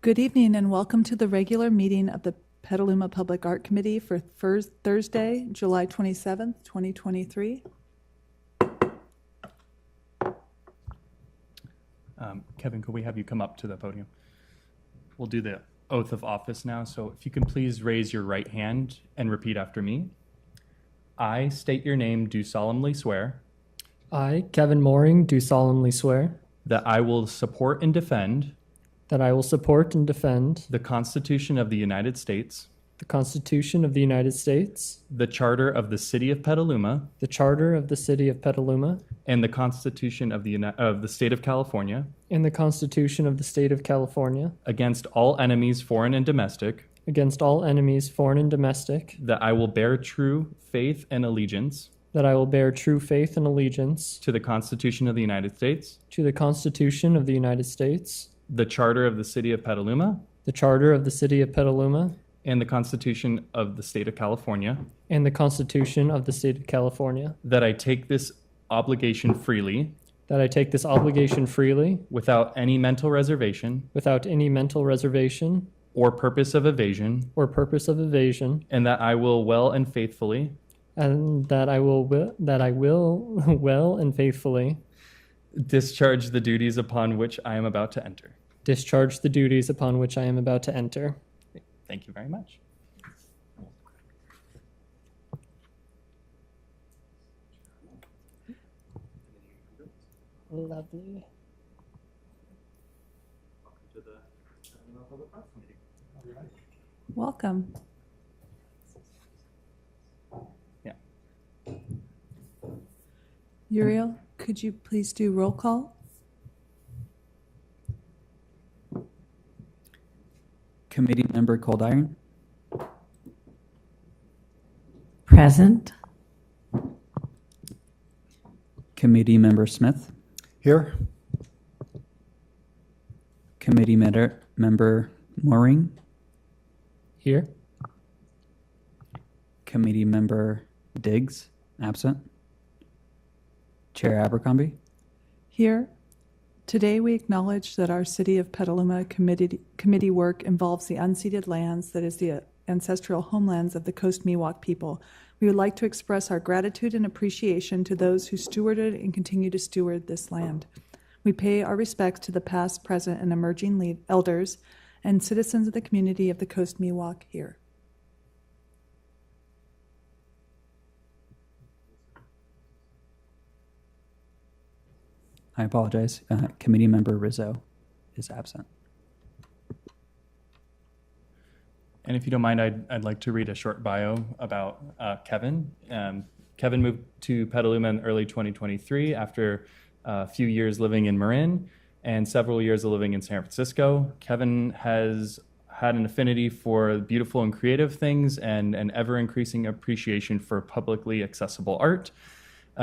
Good evening and welcome to the regular meeting of the Petaluma Public Art Committee for Thursday, July 27th, 2023. Kevin, could we have you come up to the podium? We'll do the oath of office now. So if you can please raise your right hand and repeat after me. I state your name, do solemnly swear I, Kevin Mooring, do solemnly swear that I will support and defend that I will support and defend the Constitution of the United States, the Constitution of the United States, the Charter of the City of Petaluma, the Charter of the City of Petaluma, and the Constitution of the State of California and the Constitution of the State of California, against all enemies, foreign and domestic, against all enemies, foreign and domestic, that I will bear true faith and allegiance that I will bear true faith and allegiance to the Constitution of the United States, to the Constitution of the United States, the Charter of the City of Petaluma, the Charter of the City of Petaluma, and the Constitution of the State of California, and the Constitution of the State of California, that I take this obligation freely, that I take this obligation freely, without any mental reservation without any mental reservation or purpose of evasion, or purpose of evasion, and that I will well and faithfully and that I will well and faithfully discharge the duties upon which I am about to enter. discharge the duties upon which I am about to enter. Thank you very much. Lovely. Welcome to the Petaluma Public Art Committee. Welcome. Yeah. Uriel, could you please do roll call? Committee Member Cold Iron, Present. Committee Member Smith, Here. Committee Member Mooring, Here. Committee Member Diggs, absent. Chair Abercrombie, Here. Today we acknowledge that our City of Petaluma committee work involves the unceded lands that is the ancestral homelands of the Coast Miwok people. We would like to express our gratitude and appreciation to those who stewarded and continue to steward this land. We pay our respects to the past, present, and emerging elders and citizens of the community of the Coast Miwok here. I apologize. Committee Member Rizzo is absent. And if you don't mind, I'd like to read a short bio about Kevin. Kevin moved to Petaluma in early 2023 after a few years living in Marin and several years of living in San Francisco. Kevin has had an affinity for beautiful and creative things and an ever-increasing appreciation for publicly accessible art.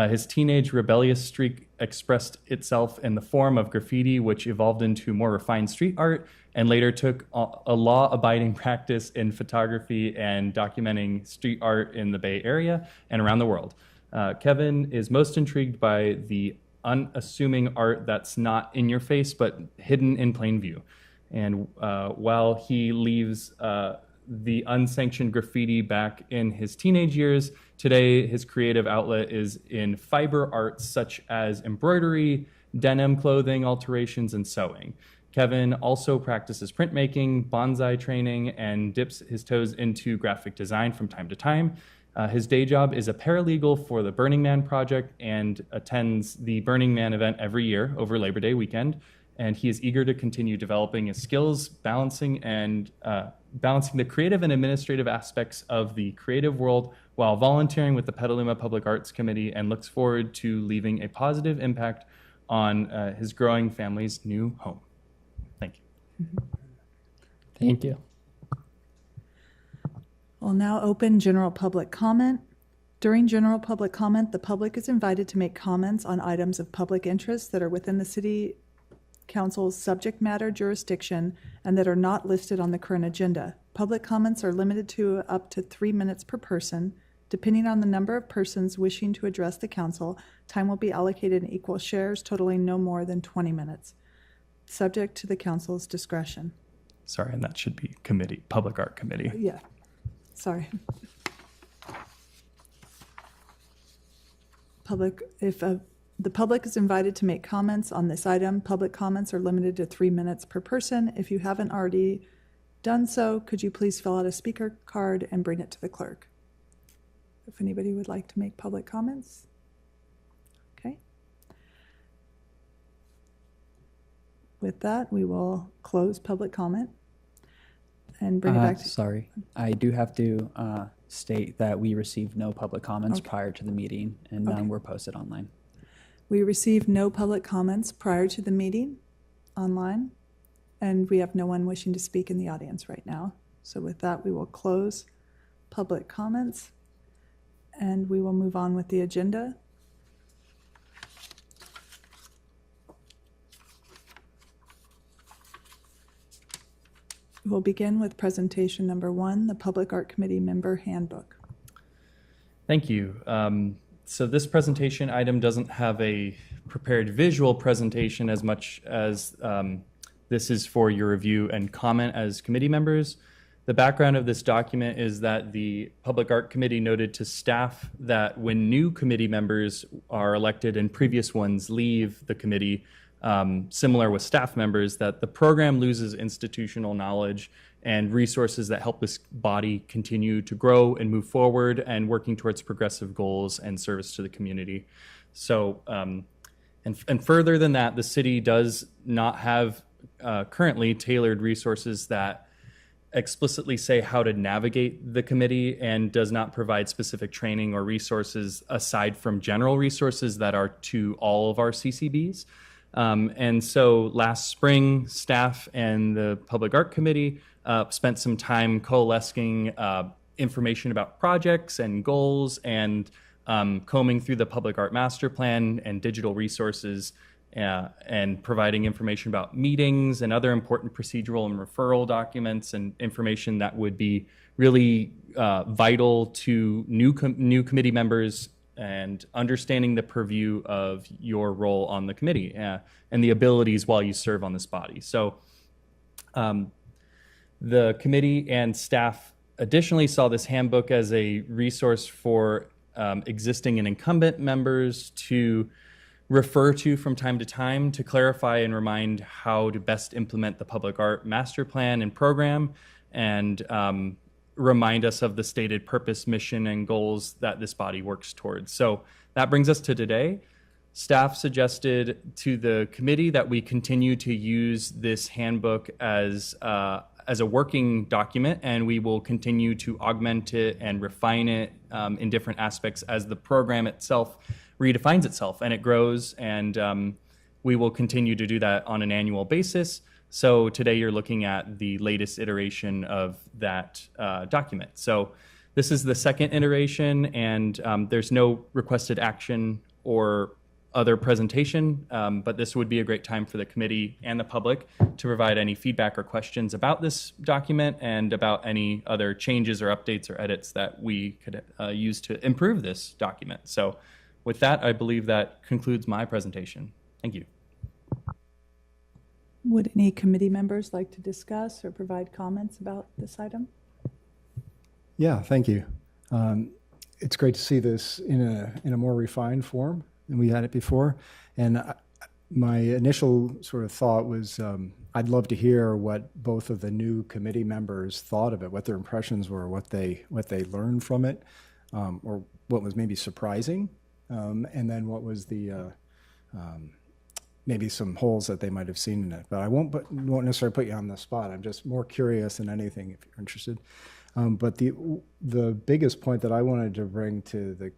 His teenage rebellious streak expressed itself in the form of graffiti, which evolved into more refined street art and later took a law-abiding practice in photography and documenting street art in the Bay Area and around the world. Kevin is most intrigued by the unassuming art that's not in your face, but hidden in plain view. And while he leaves the unsanctioned graffiti back in his teenage years, today his creative outlet is in fiber arts such as embroidery, denim clothing alterations, and sewing. Kevin also practices printmaking, bonsai training, and dips his toes into graphic design from time to time. His day job is a paralegal for the Burning Man Project and attends the Burning Man event every year over Labor Day weekend. And he is eager to continue developing his skills, balancing the creative and administrative aspects of the creative world while volunteering with the Petaluma Public Arts Committee, and looks forward to leaving a positive impact on his growing family's new home. Thank you. Thank you. We'll now open general public comment. During general public comment, the public is invited to make comments on items of public interest that are within the City Council's subject matter jurisdiction and that are not listed on the current agenda. Public comments are limited to up to 3 minutes per person. Depending on the number of persons wishing to address the council, time will be allocated in equal shares, totaling no more than 20 minutes, subject to the council's discretion. Sorry, and that should be committee, Public Art Committee. Yeah, sorry. The public is invited to make comments on this item. Public comments are limited to 3 minutes per person. If you haven't already done so, could you please fill out a speaker card and bring it to the clerk? If anybody would like to make public comments. Okay. With that, we will close public comment and bring it back to. Sorry, I do have to state that we received no public comments prior to the meeting, and none were posted online. We received no public comments prior to the meeting online, and we have no one wishing to speak in the audience right now. So with that, we will close public comments, and we will move on with the agenda. We'll begin with presentation number 1, the Public Art Committee Member Handbook. Thank you. So this presentation item doesn't have a prepared visual presentation as much as this is for your review and comment as committee members. The background of this document is that the Public Art Committee noted to staff that when new committee members are elected and previous ones leave the committee, similar with staff members, that the program loses institutional knowledge and resources that help this body continue to grow and move forward and working towards progressive goals and service to the community. So, and further than that, the city does not have currently tailored resources that explicitly say how to navigate the committee and does not provide specific training or resources aside from general resources that are to all of our CCBs. And so last spring, staff and the Public Art Committee spent some time coalescing information about projects and goals and combing through the Public Art Master Plan and digital resources and providing information about meetings and other important procedural and referral documents and information that would be really vital to new committee members and understanding the purview of your role on the committee and the abilities while you serve on this body. So the committee and staff additionally saw this handbook as a resource for existing and incumbent members to refer to from time to time to clarify and remind how to best implement the Public Art Master Plan and program and remind us of the stated purpose, mission, and goals that this body works towards. So that brings us to today. Staff suggested to the committee that we continue to use this handbook as a working document, and we will continue to augment it and refine it in different aspects as the program itself redefines itself and it grows, and we will continue to do that on an annual basis. So today you're looking at the latest iteration of that document. So this is the second iteration, and there's no requested action or other presentation, but this would be a great time for the committee and the public to provide any feedback or questions about this document and about any other changes or updates or edits that we could use to improve this document. So with that, I believe that concludes my presentation. Thank you. Would any committee members like to discuss or provide comments about this item? Yeah, thank you. It's great to see this in a more refined form than we had it before. And my initial sort of thought was I'd love to hear what both of the new committee members thought of it, what their impressions were, what they learned from it, or what was maybe surprising, and then what was the maybe some holes that they might have seen in it. But I won't necessarily put you on the spot. I'm just more curious than anything if you're interested. But the biggest point that I wanted to bring to the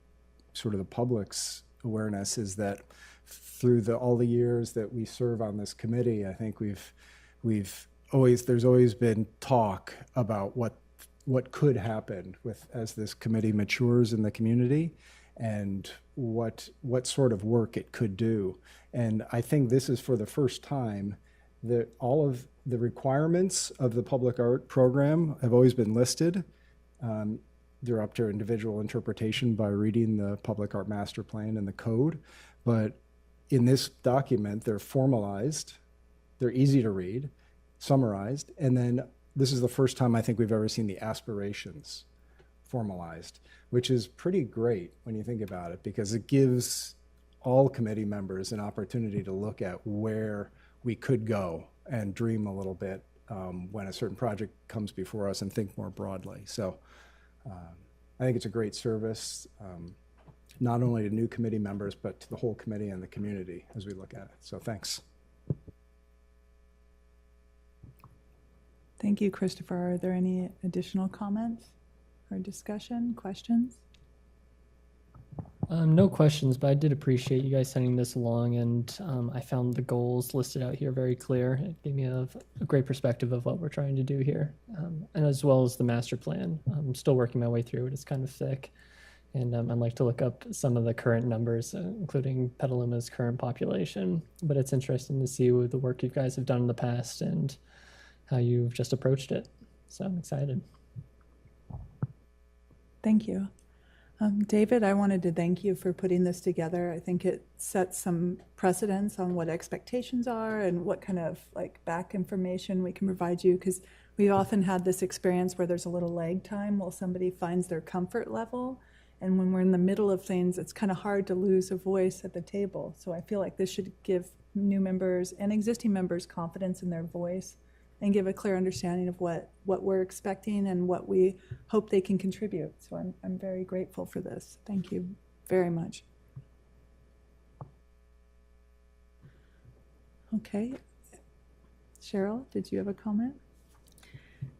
sort of the public's awareness is that through all the years that we serve on this committee, I think there's always been talk about what could happen as this committee matures in the community and what sort of work it could do. And I think this is for the first time that all of the requirements of the public art program have always been listed. They're up to individual interpretation by reading the Public Art Master Plan and the code. But in this document, they're formalized, they're easy to read, summarized. And then this is the first time I think we've ever seen the aspirations formalized, which is pretty great when you think about it, because it gives all committee members an opportunity to look at where we could go and dream a little bit when a certain project comes before us and think more broadly. So I think it's a great service, not only to new committee members, but to the whole committee and the community as we look at it. So thanks. Thank you, Christopher. Are there any additional comments or discussion, questions? No questions, but I did appreciate you guys sending this along, and I found the goals listed out here very clear. It gave me a great perspective of what we're trying to do here, and as well as the master plan. I'm still working my way through it. It's kind of thick, and I'd like to look up some of the current numbers, including Petaluma's current population. But it's interesting to see the work you guys have done in the past and how you've just approached it. So I'm excited. Thank you. David, I wanted to thank you for putting this together. I think it sets some precedents on what expectations are and what kind of like back information we can provide you, because we often had this experience where there's a little lag time while somebody finds their comfort level. And when we're in the middle of things, it's kind of hard to lose a voice at the table. So I feel like this should give new members and existing members confidence in their voice and give a clear understanding of what we're expecting and what we hope they can contribute. So I'm very grateful for this. Thank you very much. Okay. Cheryl, did you have a comment?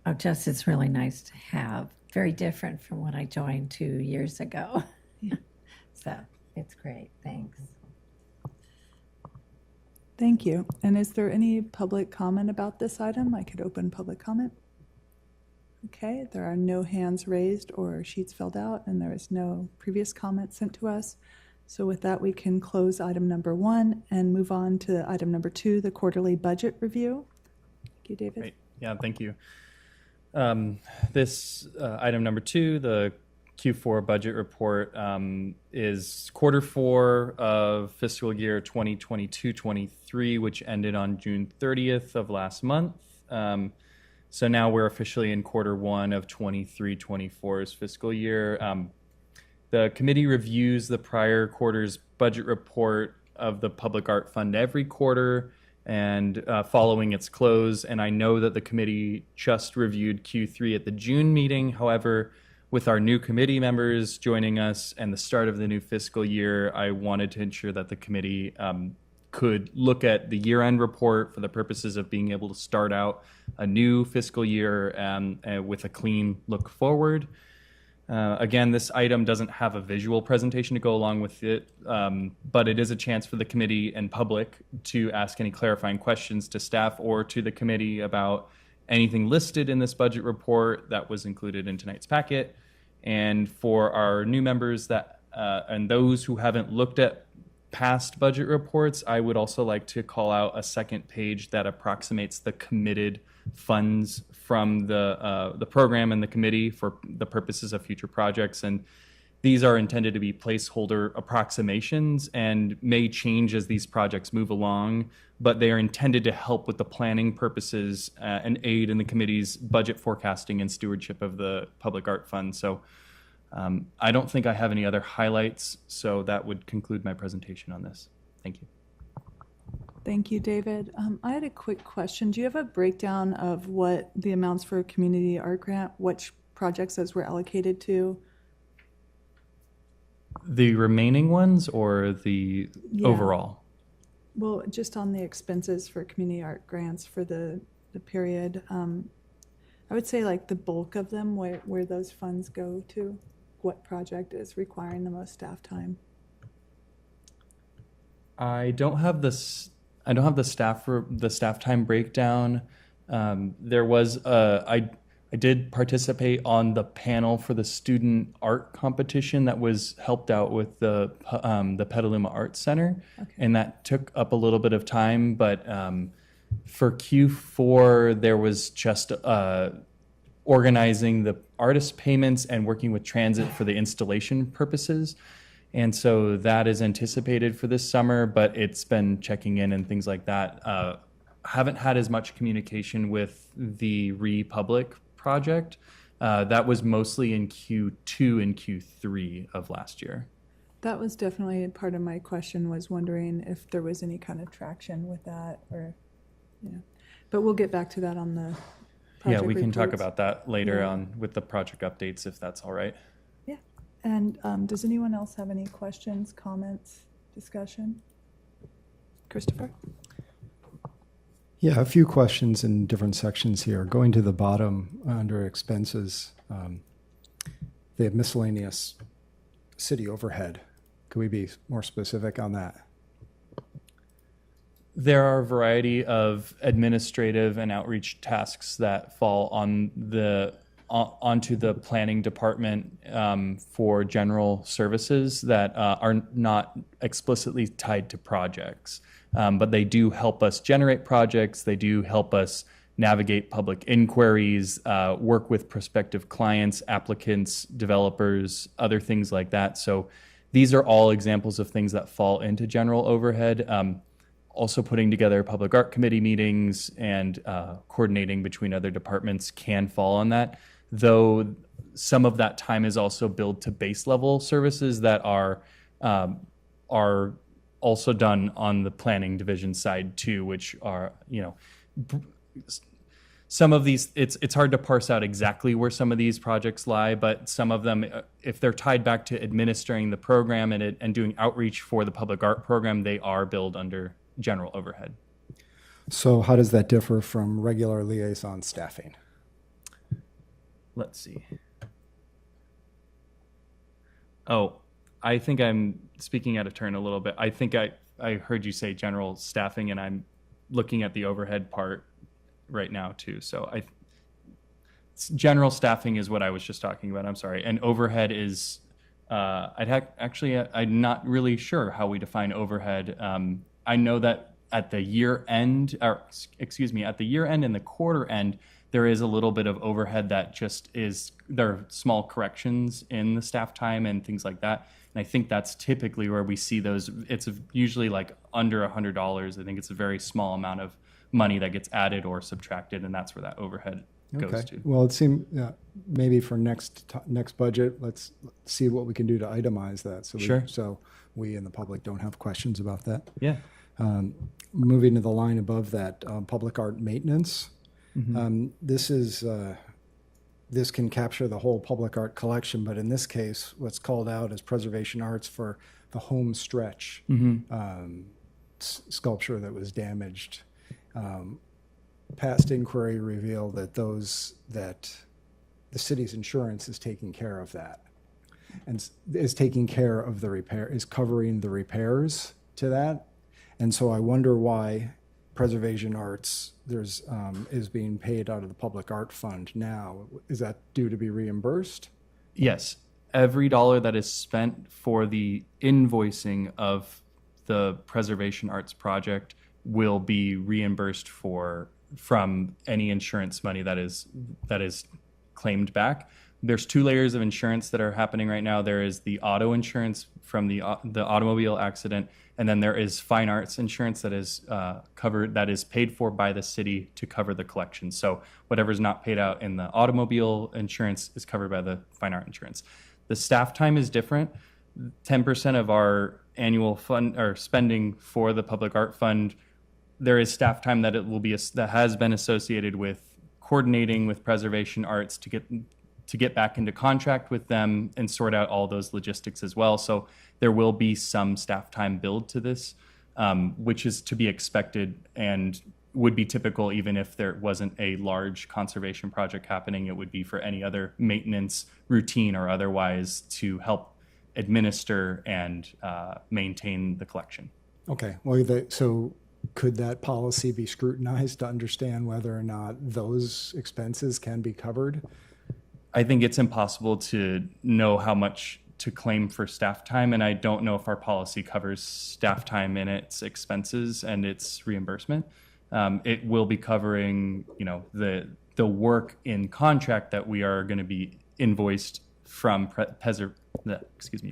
Oh, Jess, it's really nice to have. Very different from when I joined 2 years ago. Yeah. So it's great. Thanks. Thank you. And is there any public comment about this item? I could open public comment. Okay, there are no hands raised or sheets filled out, and there is no previous comment sent to us. So with that, we can close item number 1 and move on to item number 2, the quarterly budget review. Thank you, David. Great. Yeah, thank you. This item number 2, the Q4 budget report, is quarter 4 of fiscal year 2022-23, which ended on June 30th of last month. So now we're officially in quarter 1 of 23-24's fiscal year. The committee reviews the prior quarter's budget report of the Public Art Fund every quarter and following its close. And I know that the committee just reviewed Q3 at the June meeting. However, with our new committee members joining us and the start of the new fiscal year, I wanted to ensure that the committee could look at the year-end report for the purposes of being able to start out a new fiscal year with a clean look forward. Again, this item doesn't have a visual presentation to go along with it, but it is a chance for the committee and public to ask any clarifying questions to staff or to the committee about anything listed in this budget report that was included in tonight's packet. And for our new members that and those who haven't looked at past budget reports, I would also like to call out a second page that approximates the committed funds from the program and the committee for the purposes of future projects. And these are intended to be placeholder approximations and may change as these projects move along, but they are intended to help with the planning purposes and aid in the committee's budget forecasting and stewardship of the Public Art Fund. So I don't think I have any other highlights, so that would conclude my presentation on this. Thank you. Thank you, David. I had a quick question. Do you have a breakdown of what the amounts for community art grant, which projects those were allocated to? The remaining ones or the Yeah. overall? Well, just on the expenses for community art grants for the period. I would say like the bulk of them, where those funds go to, what project is requiring the most staff time? I don't have this. I don't have the staff time breakdown. There was I did participate on the panel for the student art competition that was helped out with the Petaluma Arts Center, Okay. and that took up a little bit of time. But for Q4, there was just organizing the artist payments and working with transit for the installation purposes. And so that is anticipated for this summer, but it's been checking in and things like that. haven't had as much communication with the Republic project. That was mostly in Q2 and Q3 of last year. That was definitely part of my question, was wondering if there was any kind of traction with that, or, yeah. But we'll get back to that on the Yeah, project we can talk reports. about that later Yeah. on with the project updates, if that's all right. Yeah. And does anyone else have any questions, comments, discussion? Christopher? Yeah, a few questions in different sections here. Going to the bottom under expenses, they have miscellaneous city overhead. Could we be more specific on that? There are a variety of administrative and outreach tasks that fall onto the planning department for general services that are not explicitly tied to projects. But they do help us generate projects. They do help us navigate public inquiries, work with prospective clients, applicants, developers, other things like that. So these are all examples of things that fall into general overhead. Also putting together public art committee meetings and coordinating between other departments can fall on that, though some of that time is also billed to base level services that are also done on the planning division side too, which are, some of these, it's hard to parse out exactly where some of these projects lie, but some of them, if they're tied back to administering the program and doing outreach for the public art program, they are billed under general overhead. So how does that differ from regular liaison staffing? Let's see. Oh, I think I'm speaking out of turn a little bit. I think I heard you say general staffing, and I'm looking at the overhead part right now too. So general staffing is what I was just talking about. I'm sorry. And overhead is, I'm not really sure how we define overhead. I know that at the year end, at the year end and the quarter end, there is a little bit of overhead that just is, there are small corrections in the staff time and things like that. And I think that's typically where we see those. It's usually like under $100. I think it's a very small amount of money that gets added or subtracted, and that's where that overhead goes to. Well, it seemed maybe for next budget, let's see what we can do to itemize that. So we and the public don't have questions about that. Yeah. Moving to the line above that, public art maintenance. Mm-hmm. This can capture the whole public art collection, but in this case, what's called out as preservation arts for the home stretch sculpture that was damaged. Past inquiry revealed that the city's insurance is taking care of that, and is taking care of the repair, is covering the repairs to that. And so I wonder why preservation arts is being paid out of the public art fund now. Is that due to be reimbursed? Yes. Every dollar that is spent for the invoicing of the preservation arts project will be reimbursed from any insurance money that is claimed back. There's two layers of insurance that are happening right now. There is the auto insurance from the automobile accident, and then there is fine arts insurance that is covered, that is paid for by the city to cover the collection. So whatever's not paid out in the automobile insurance is covered by the fine art insurance. The staff time is different. 10% of our annual fund or spending for the public art fund, there is staff time that that has been associated with coordinating with preservation arts to get back into contract with them and sort out all those logistics as well. So there will be some staff time billed to this, which is to be expected and would be typical even if there wasn't a large conservation project happening. It would be for any other maintenance, routine or otherwise, to help administer and maintain the collection. Okay. Well, so could that policy be scrutinized to understand whether or not those expenses can be covered? I think it's impossible to know how much to claim for staff time, and I don't know if our policy covers staff time in its expenses and its reimbursement. It will be covering, the work in contract that we are going to be invoiced from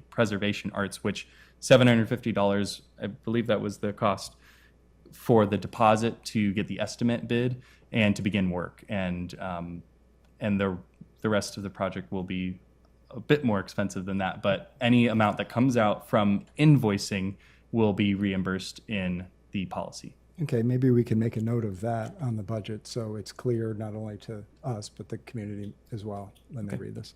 Preservation Arts, which $750, I believe that was the cost for the deposit to get the estimate bid and to begin work. And the rest of the project will be a bit more expensive than that. But any amount that comes out from invoicing will be reimbursed in the policy. Okay, maybe we can make a note of that on the budget so it's clear not only to us, but the community as well when they read this.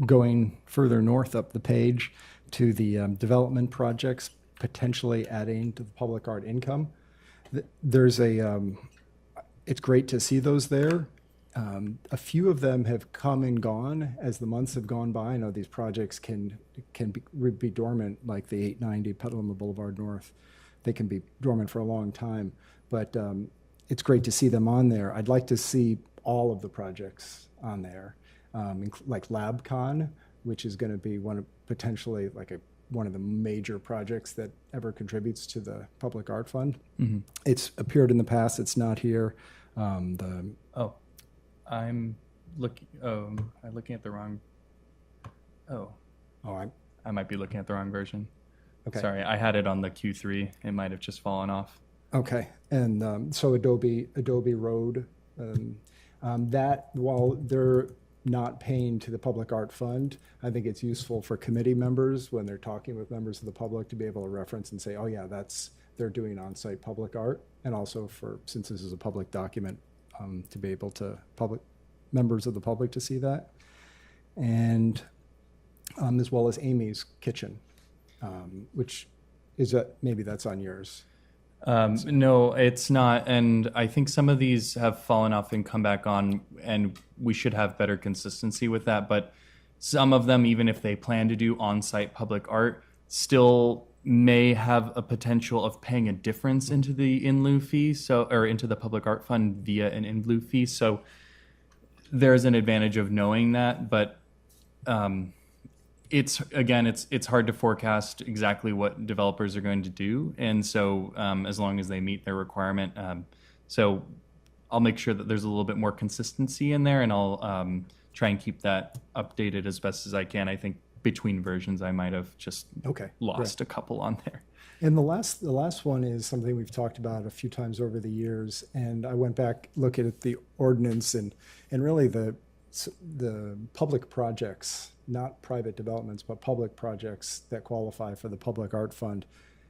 Going further north up the page to the development projects, potentially adding to the public art income. There's it's great to see those there. A few of them have come and gone as the months have gone by. I know these projects can be dormant, like the 890 Petaluma Boulevard North. They can be dormant for a long time, but it's great to see them on there. I'd like to see all of the projects on there, like LabCon, which is going to be potentially like one of the major projects that ever contributes to the Public Art Fund. Mm-hmm. It's appeared in the past. It's not here. I'm looking at the wrong. I might be looking at the wrong version. Okay. Sorry, I had it on the Q3. It might have just fallen off. Okay, and so Adobe Road, that while they're not paying to the Public Art Fund, I think it's useful for committee members when they're talking with members of the public to be able to reference and say, oh yeah, they're doing on-site public art, and also since this is a public document, to be able to members of the public to see that, and as well as Amy's Kitchen. Which is maybe that's on yours. No, it's not. And I think some of these have fallen off and come back on, and we should have better consistency with that. But some of them, even if they plan to do on-site public art, still may have a potential of paying a difference into the in-lieu fee, or into the Public Art Fund via an in-lieu fee. So there's an advantage of knowing that, but it's hard to forecast exactly what developers are going to do, and so as long as they meet their requirement, so I'll make sure that there's a little bit more consistency in there, and I'll try and keep that updated as best as I can. I think between versions, I might have just lost a couple on there. And the last one is something we've talked about a few times over the years, and I went back looking at the ordinance and really the public projects, not private developments, but public projects that qualify for the Public Art Fund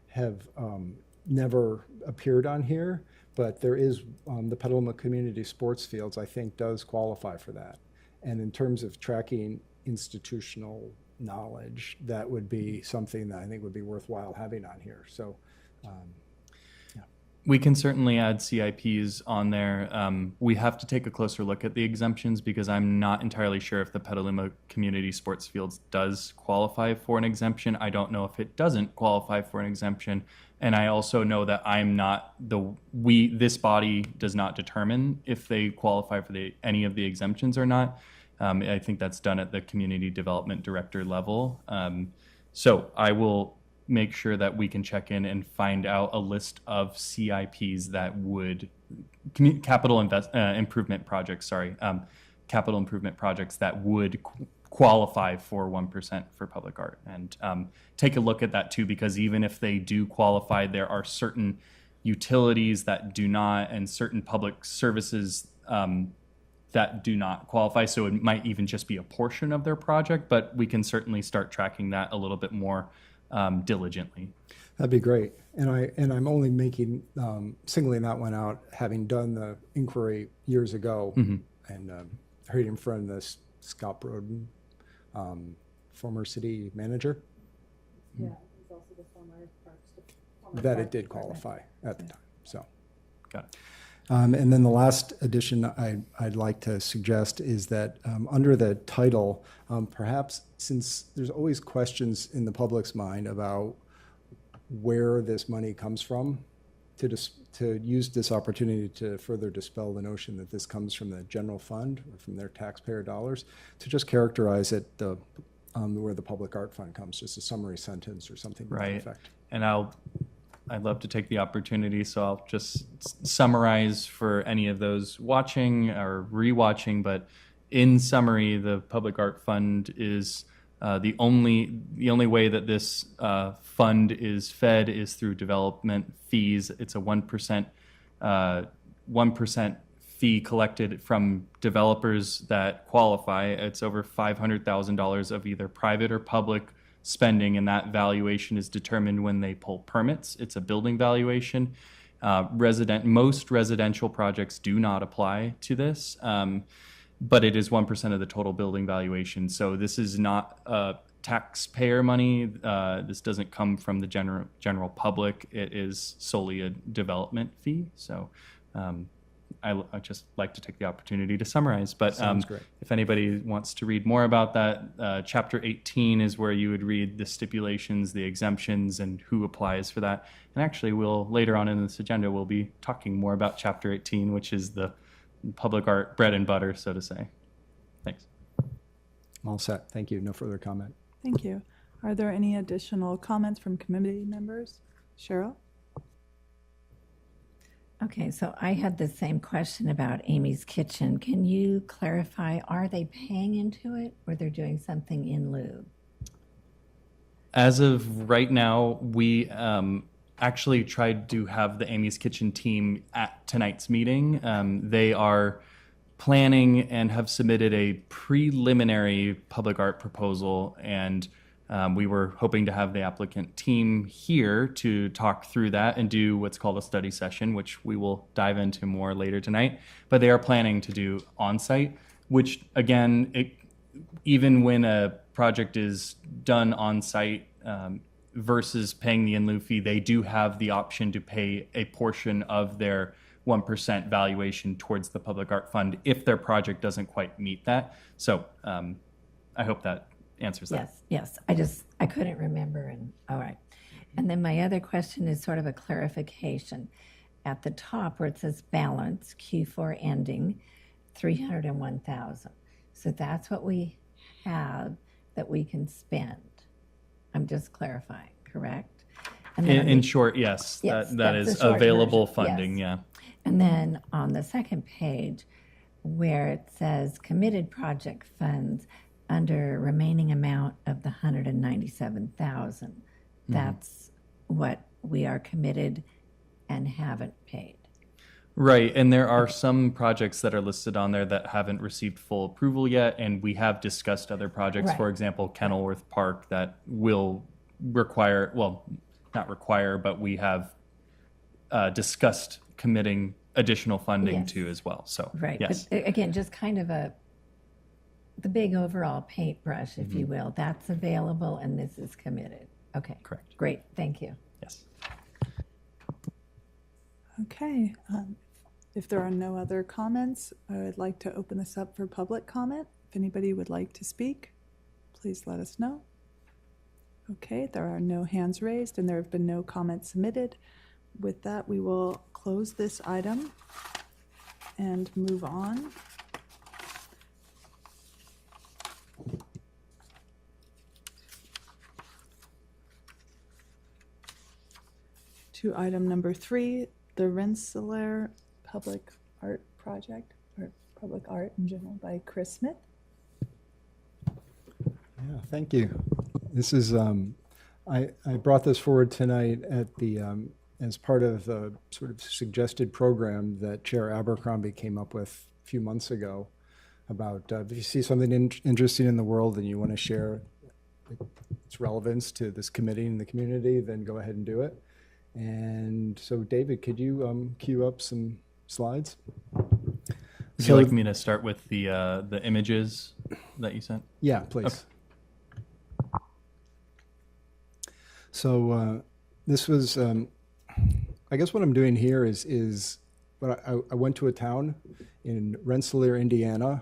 have never appeared on here, but there is the Petaluma Community Sports Fields, I think, does qualify for that. And in terms of tracking institutional knowledge, that would be something that I think would be worthwhile having on here. So, we can certainly add CIPs on there. We have to take a closer look at the exemptions because I'm not entirely sure if the Petaluma Community Sports Fields does qualify for an exemption. I don't know if it doesn't qualify for an exemption. And I also know that I'm not this body does not determine if they qualify for any of the exemptions or not. I think that's done at the community development director level. So I will make sure that we can check in and find out a list of CIPs that would capital improvement projects that would qualify for 1% for public art, and take a look at that too, because even if they do qualify, there are certain utilities that do not, and certain public services that do not qualify. So it might even just be a portion of their project, but we can certainly start tracking that a little bit more diligently. that'd be great. And I'm only singling that one out, having done the inquiry years ago, and heard him from this Scott Broden, former city manager. Yeah, he's also the former Parks. That it did qualify at the time. So, Got it. And then the last addition I'd like to suggest is that under the title, perhaps since there's always questions in the public's mind about where this money comes from, to use this opportunity to further dispel the notion that this comes from the general fund or from their taxpayer dollars, to just characterize it where the Public Art Fund comes, just a summary sentence or something to that Right. effect. And I'd love to take the opportunity, so I'll just summarize for any of those watching or rewatching. But in summary, the Public Art Fund is The only way that this fund is fed is through development fees. It's a 1% fee collected from developers that qualify. It's over $500,000 of either private or public spending, and that valuation is determined when they pull permits. It's a building valuation. Most residential projects do not apply to this, but it is 1% of the total building valuation. So this is not taxpayer money. This doesn't come from the general public. It is solely a development fee. So I just like to take the opportunity to summarize. But Sounds great. if anybody wants to read more about that, Chapter 18 is where you would read the stipulations, the exemptions, and who applies for that. And actually, later on in this agenda, we'll be talking more about Chapter 18, which is the public art bread and butter, so to say. Thanks. All set. Thank you. No further comment. Thank you. Are there any additional comments from committee members? Cheryl? Okay, so I had the same question about Amy's Kitchen. Can you clarify, are they paying into it or they're doing something in lieu? As of right now, we actually tried to have the Amy's Kitchen team at tonight's meeting. They are planning and have submitted a preliminary public art proposal, and we were hoping to have the applicant team here to talk through that and do what's called a study session, which we will dive into more later tonight. But they are planning to do on-site, which again, even when a project is done on-site versus paying the in lieu fee, they do have the option to pay a portion of their 1% valuation towards the public art fund if their project doesn't quite meet that. So I hope that answers that. Yes. I couldn't remember. And all right. And then my other question is sort of a clarification. At the top where it says balance, Q4 ending, 301,000. So that's what we have that we can spend. I'm just clarifying, correct? And then In short, yes, Yes, that that's is the short available version, funding, yes. yeah. And then on the second page, where it says committed project funds under remaining amount of the 197,000, that's what we are committed and haven't paid. Right, and there are some projects that are listed on there that haven't received full approval yet, and we have discussed other projects, for Right. example, Kenilworth Park, that will require, well, not require, but we have discussed committing additional funding Yes. to as well. So, Right. yes. But again, just kind of the big overall paintbrush, if you will, that's available and this is committed. Okay. Correct. Great. Thank you. Yes. Okay. If there are no other comments, I would like to open this up for public comment. If anybody would like to speak, please let us know. Okay, there are no hands raised and there have been no comments submitted. With that, we will close this item and move on. To item number 3, the Rensselaer Public Art Project, or Public Art in general, by Chris Smith. Yeah, thank you. This is, I brought this forward tonight at the, as part of the sort of suggested program that Chair Abercrombie came up with a few months ago about if you see something interesting in the world and you want to share its relevance to this committee and the community, then go ahead and do it. And so, David, could you cue up some slides? Would you like me to start with the images that you sent? Yeah, please. So this was, I guess what I'm doing here is but I went to a town in Rensselaer, Indiana.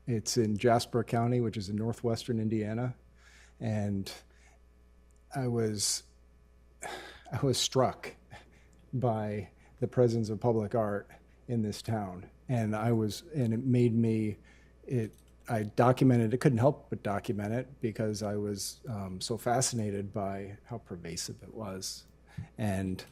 It's in Jasper County, which is in northwestern Indiana. And I was struck by the presence of public art in this town. And it made me, I documented, it couldn't help but document it because I was so fascinated by how pervasive it was. And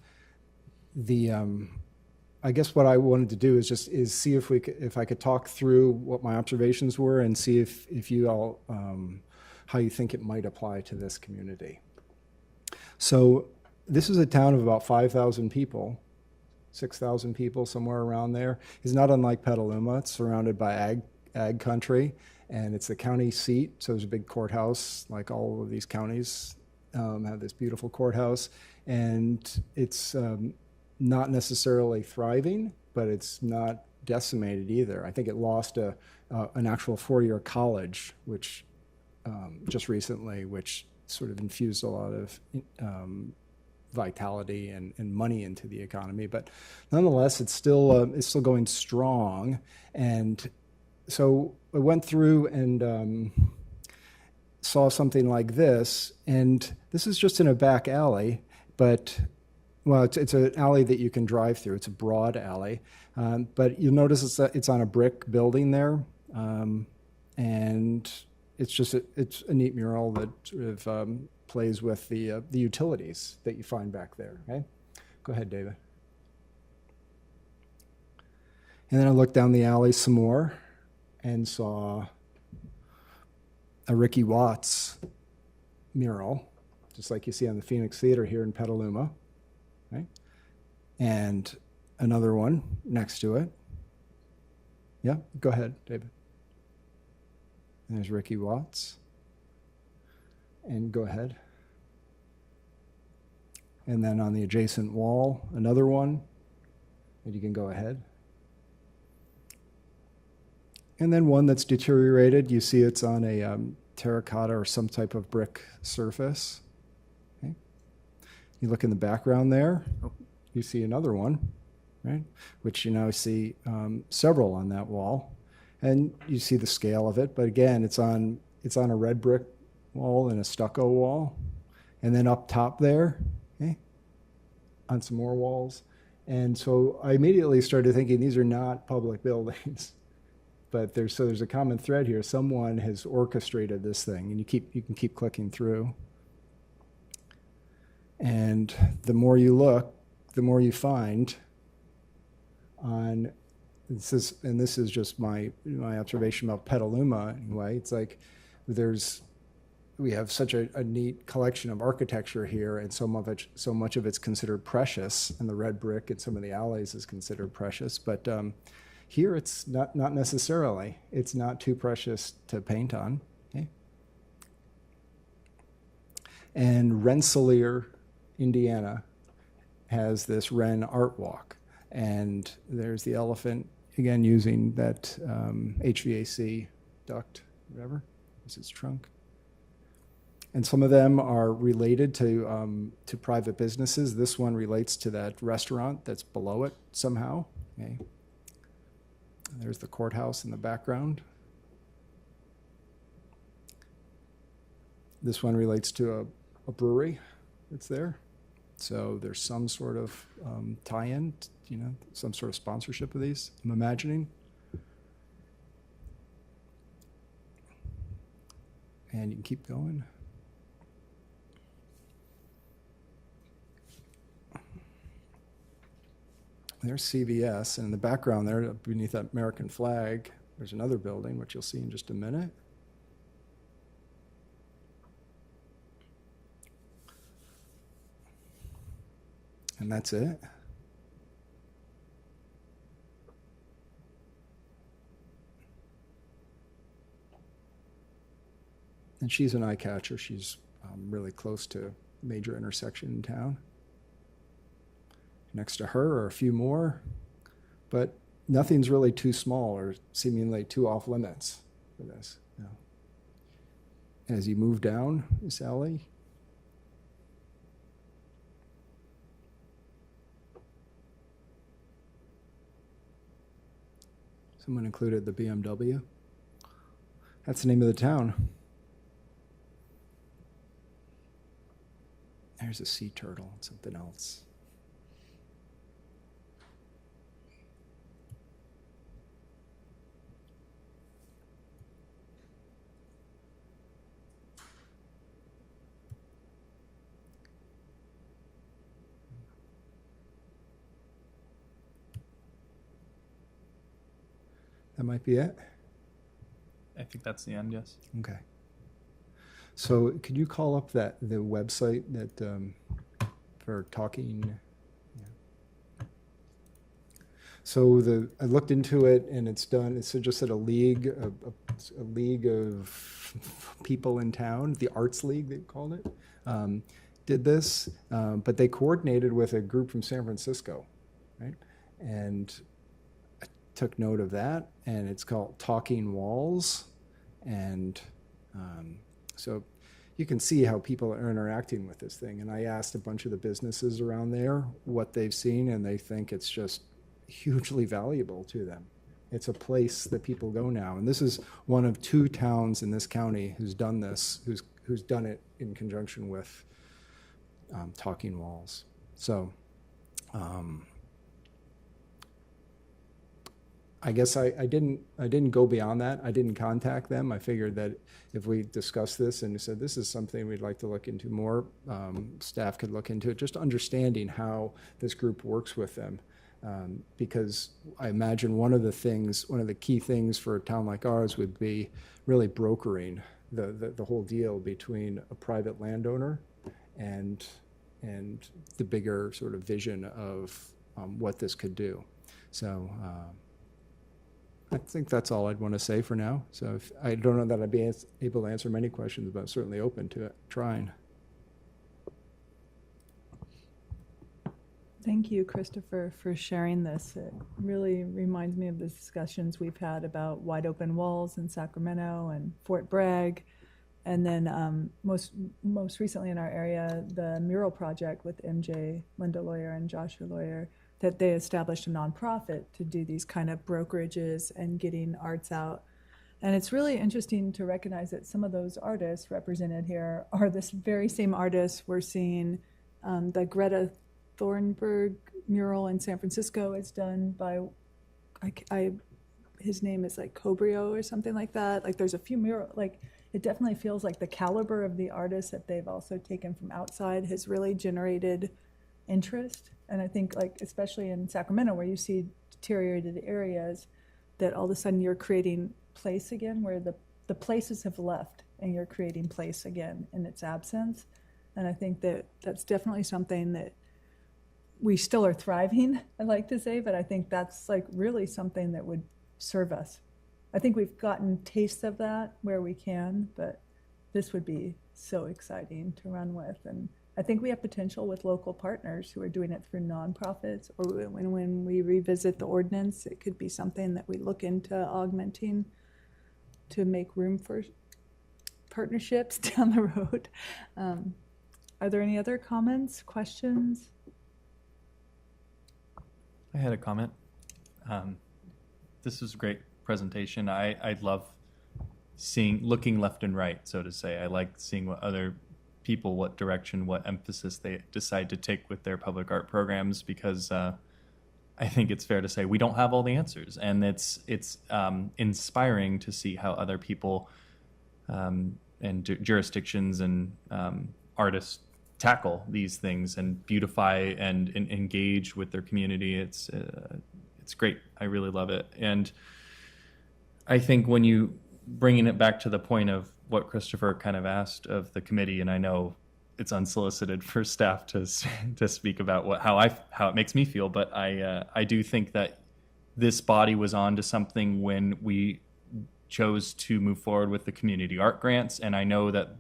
I guess what I wanted to do is see if I could talk through what my observations were and see if you all how you think it might apply to this community. So this is a town of about 5,000 people, 6,000 people, somewhere around there. It's not unlike Petaluma. It's surrounded by ag country, and it's the county seat, so there's a big courthouse, like all of these counties have this beautiful courthouse, and it's not necessarily thriving, but it's not decimated either. I think it lost an actual four-year college, which just recently, which sort of infused a lot of vitality and money into the economy. But nonetheless, it's still going strong. And so I went through and saw something like this, and this is just in a back alley, but well, it's an alley that you can drive through. It's a broad alley, but you'll notice it's on a brick building there, and it's a neat mural that sort of plays with the utilities that you find back there. Okay, go ahead, David. And then I looked down the alley some more and saw a Ricky Watts mural, just like you see on the Phoenix Theater here in Petaluma, right? And another one next to it. Yeah, go ahead, David. And there's Ricky Watts. And go ahead. And then on the adjacent wall, another one. And you can go ahead. And then one that's deteriorated. You see it's on a terracotta or some type of brick surface. Okay. You look in the background there, you see another one, right? Which you now see several on that wall. And you see the scale of it, but again, it's on a red brick wall and a stucco wall. And then up top there, okay, on some more walls. And so I immediately started thinking these are not public buildings. But there's a common thread here. Someone has orchestrated this thing, and you can keep clicking through. And the more you look, the more you find on this is just my observation about Petaluma anyway. It's like we have such a neat collection of architecture here, and so much of it's considered precious, and the red brick in some of the alleys is considered precious, but here it's not necessarily. It's not too precious to paint on. Okay? And Rensselaer, Indiana, has this Wren Art Walk, and there's the elephant again using that HVAC duct, whatever is its trunk. And some of them are related to private businesses. This one relates to that restaurant that's below it somehow. Okay. There's the courthouse in the background. This one relates to a brewery that's there. So there's some sort of tie-in, some sort of sponsorship of these, I'm imagining. And you can keep going. There's CVS, and in the background there, beneath that American flag, there's another building, which you'll see in just a minute. And that's it. And she's an eye catcher. She's really close to a major intersection in town. Next to her are a few more, but nothing's really too small or seemingly too off limits for this. As you move down this alley, someone included the BMW. That's the name of the town. There's a sea turtle and something else. That might be it. I think that's the end, yes. Okay. So could you call up the website that for talking? Yeah. So I looked into it, and it's done. It's just that a league of people in town, the Arts League they called it, did this, but they coordinated with a group from San Francisco, right? And I took note of that, and it's called Talking Walls, and so you can see how people are interacting with this thing. And I asked a bunch of the businesses around there what they've seen, and they think it's just hugely valuable to them. It's a place that people go now. And this is one of 2 towns in this county who's done this, who's done it in conjunction with Talking Walls. So I guess I didn't go beyond that. I didn't contact them. I figured that if we discussed this and said this is something we'd like to look into more, staff could look into it, just understanding how this group works with them. Because I imagine one of the key things for a town like ours would be really brokering the whole deal between a private landowner and the bigger sort of vision of what this could do. So I think that's all I'd want to say for now. So I don't know that I'd be able to answer many questions, but I'm certainly open to it, trying. Thank you, Christopher, for sharing this. It really reminds me of the discussions we've had about wide open walls in Sacramento and Fort Bragg. And then most recently in our area, the mural project with MJ, Linda Lawyer, and Joshua Lawyer, that they established a nonprofit to do these kind of brokerages and getting arts out. And it's really interesting to recognize that some of those artists represented here are this very same artists we're seeing. The Greta Thunberg mural in San Francisco is done by, his name is like Cobrio or something like that. Like there's a few mural, like it definitely feels like the caliber of the artists that they've also taken from outside has really generated interest. And I think like, especially in Sacramento where you see deteriorated areas, that all of a sudden you're creating place again where the places have left and you're creating place again in its absence. And I think that that's definitely something that we still are thriving, I like to say, but I think that's like really something that would serve us. I think we've gotten tastes of that where we can, but this would be so exciting to run with. And I think we have potential with local partners who are doing it through nonprofits, or when we revisit the ordinance, it could be something that we look into augmenting to make room for partnerships down the road. Are there any other comments, questions? I had a comment. This was a great presentation. I love looking left and right, so to say. I like seeing what other people, what direction, what emphasis they decide to take with their public art programs, because I think it's fair to say we don't have all the answers, and it's inspiring to see how other people and jurisdictions and artists tackle these things and beautify and engage with their community. It's great. I really love it. And I think when you bringing it back to the point of what Christopher kind of asked of the committee, and I know it's unsolicited for staff to speak about how it makes me feel, but I do think that this body was on to something when we chose to move forward with the community art grants. And I know that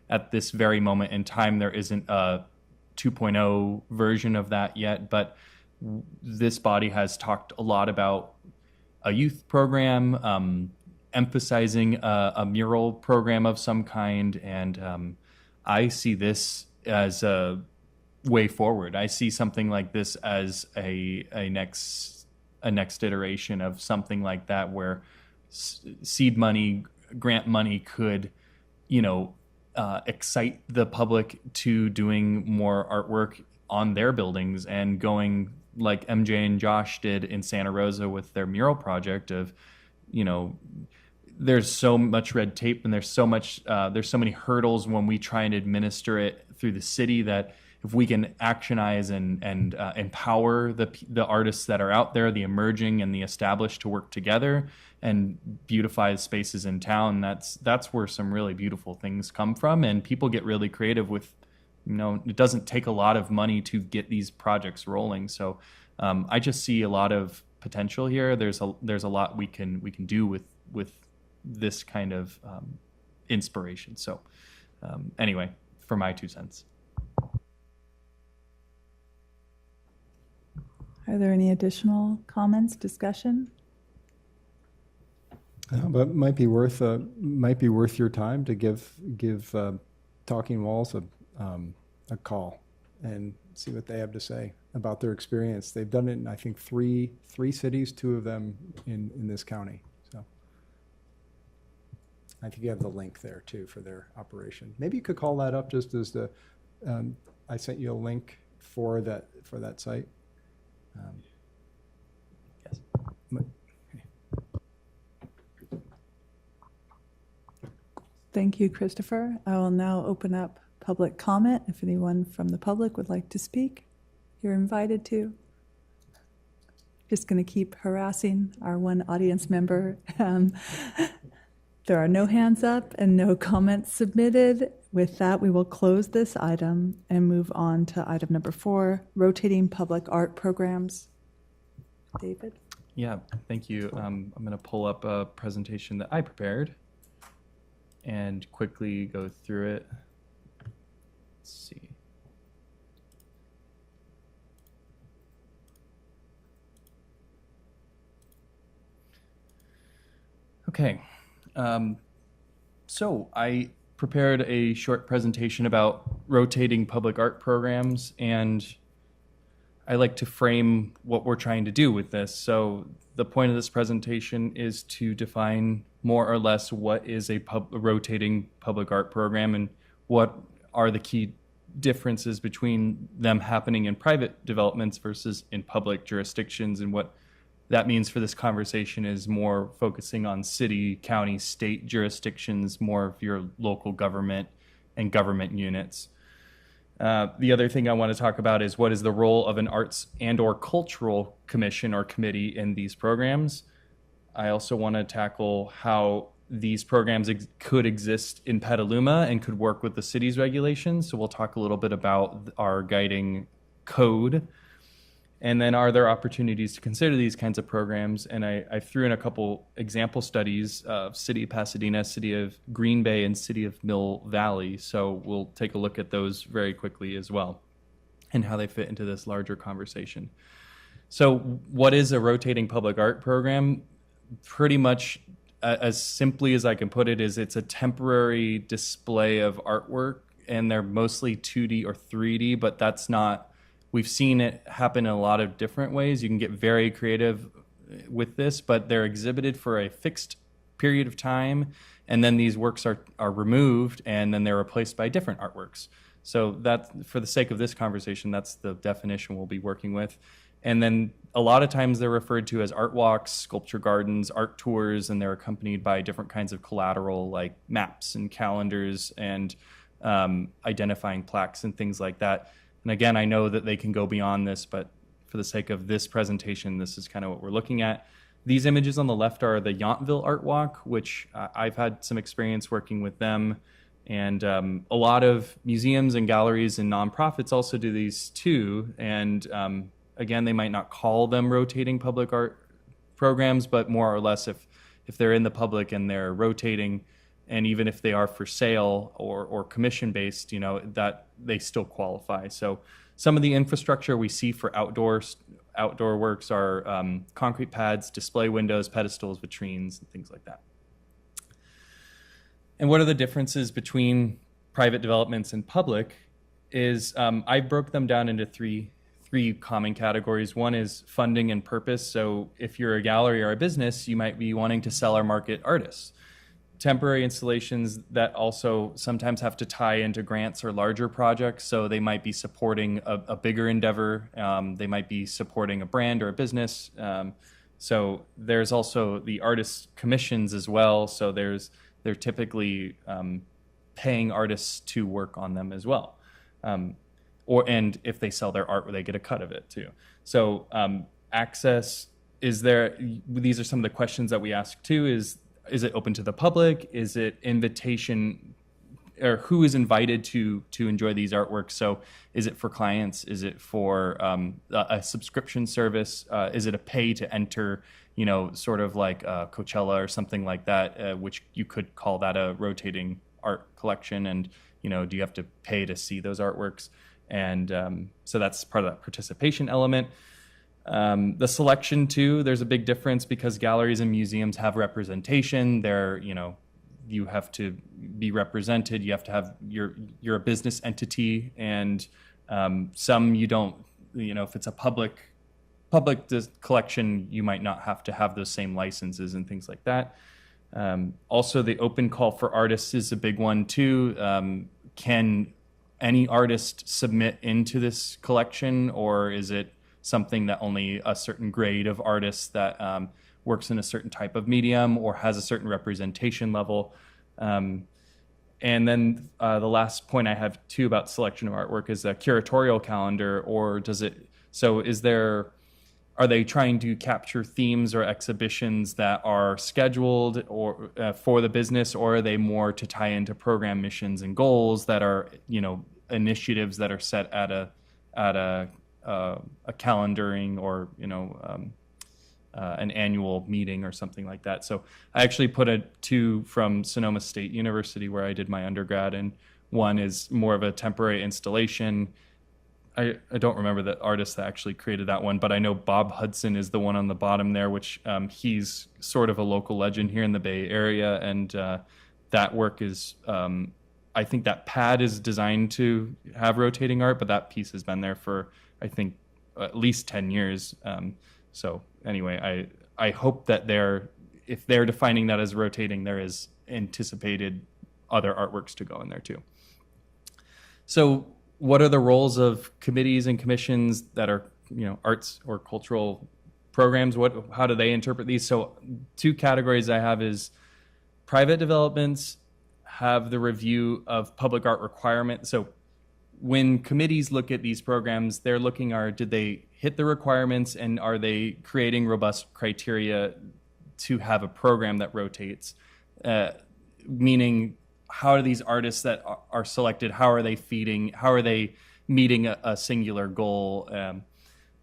at this very moment in time, there isn't a 2.0 version of that yet, but this body has talked a lot about a youth program, emphasizing a mural program of some kind, and I see this as a way forward. I see something like this as a next iteration of something like that, where seed money, grant money could, excite the public to doing more artwork on their buildings, and going like MJ and Josh did in Santa Rosa with their mural project of, there's so much red tape and there's so many hurdles when we try and administer it through the city that if we can actionize and empower the artists that are out there, the emerging and the established, to work together and beautify the spaces in town, that's where some really beautiful things come from. And people get really creative with, it doesn't take a lot of money to get these projects rolling. So I just see a lot of potential here. There's a lot we can do with this kind of inspiration. So anyway, for my 2 cents. Are there any additional comments, discussion? But might be worth your time to give Talking Walls a call and see what they have to say about their experience. They've done it in, I think, three cities, 2 of them in this county. So I think you have the link there too for their operation. Maybe you could call that up just as I sent you a link for that site. Yes. Thank you, Christopher. I will now open up public comment. If anyone from the public would like to speak, you're invited to. Just going to keep harassing our one audience member. There are no hands up and no comments submitted. With that, we will close this item and move on to item number 4, rotating public art programs. David? Yeah, thank you. I'm going to pull up a presentation that I prepared and quickly go through it. Let's see. Okay. So I prepared a short presentation about rotating public art programs, and I like to frame what we're trying to do with this. So the point of this presentation is to define more or less what is a rotating public art program and what are the key differences between them happening in private developments versus in public jurisdictions. And what that means for this conversation is more focusing on city, county, state jurisdictions, more of your local government and government units. The other thing I want to talk about is what is the role of an arts and or cultural commission or committee in these programs. I also want to tackle how these programs could exist in Petaluma and could work with the city's regulations. So we'll talk a little bit about our guiding code. And then are there opportunities to consider these kinds of programs? And I threw in a couple example studies of City of Pasadena, City of Green Bay, and City of Mill Valley. So we'll take a look at those very quickly as well and how they fit into this larger conversation. So what is a rotating public art program? Pretty much as simply as I can put it is it's a temporary display of artwork, and they're mostly 2D or 3D, but that's not... We've seen it happen in a lot of different ways. You can get very creative with this, but they're exhibited for a fixed period of time, and then these works are removed, and then they're replaced by different artworks. So that, for the sake of this conversation, that's the definition we'll be working with. And then a lot of times they're referred to as art walks, sculpture gardens, art tours, and they're accompanied by different kinds of collateral like maps and calendars and identifying plaques and things like that. And again, I know that they can go beyond this, but for the sake of this presentation, this is kind of what we're looking at. These images on the left are the Yountville Art Walk, which I've had some experience working with them. And a lot of museums and galleries and nonprofits also do these too. And again, they might not call them rotating public art programs, but more or less if they're in the public and they're rotating, and even if they are for sale or commission-based, that they still qualify. So some of the infrastructure we see for outdoor works are concrete pads, display windows, pedestals, vitrines, and things like that. And what are the differences between private developments and public is I broke them down into three common categories. One is funding and purpose. So if you're a gallery or a business, you might be wanting to sell or market artists. Temporary installations that also sometimes have to tie into grants or larger projects. So they might be supporting a bigger endeavor. They might be supporting a brand or a business. So there's also the artist commissions as well. So they're typically paying artists to work on them as well. and if they sell their art, where they get a cut of it too. So access, these are some of the questions that we ask too, is it open to the public? Is it invitation, or who is invited to enjoy these artworks? So is it for clients? Is it for a subscription service? Is it a pay to enter, sort of like Coachella or something like that, which you could call that a rotating art collection? And, do you have to pay to see those artworks? And so that's part of that participation element. The selection too, there's a big difference because galleries and museums have representation. They're, you have to be represented. You have to have you're a business entity, and some you don't. If it's a public collection, you might not have to have those same licenses and things like that. Also, the open call for artists is a big one too. Can any artist submit into this collection, or is it something that only a certain grade of artists that works in a certain type of medium or has a certain representation level? And then the last point I have too about selection of artwork is a curatorial calendar, or are they trying to capture themes or exhibitions that are scheduled or for the business, or are they more to tie into program missions and goals that are, initiatives that are set at a calendaring or, an annual meeting or something like that. So I actually put two from Sonoma State University where I did my undergrad, and one is more of a temporary installation. I don't remember the artist that actually created that one, but I know Bob Hudson is the one on the bottom there, which he's sort of a local legend here in the Bay Area. And that work is, I think that pad is designed to have rotating art, but that piece has been there for, I think, at least 10 years. So anyway, I hope that if they're defining that as rotating, there is anticipated other artworks to go in there too. So what are the roles of committees and commissions that are, arts or cultural programs? How do they interpret these? So two categories I have is private developments have the review of public art requirements. So when committees look at these programs, they're looking did they hit the requirements, and are they creating robust criteria to have a program that rotates? Meaning, how are these artists that are selected, how are they meeting a singular goal?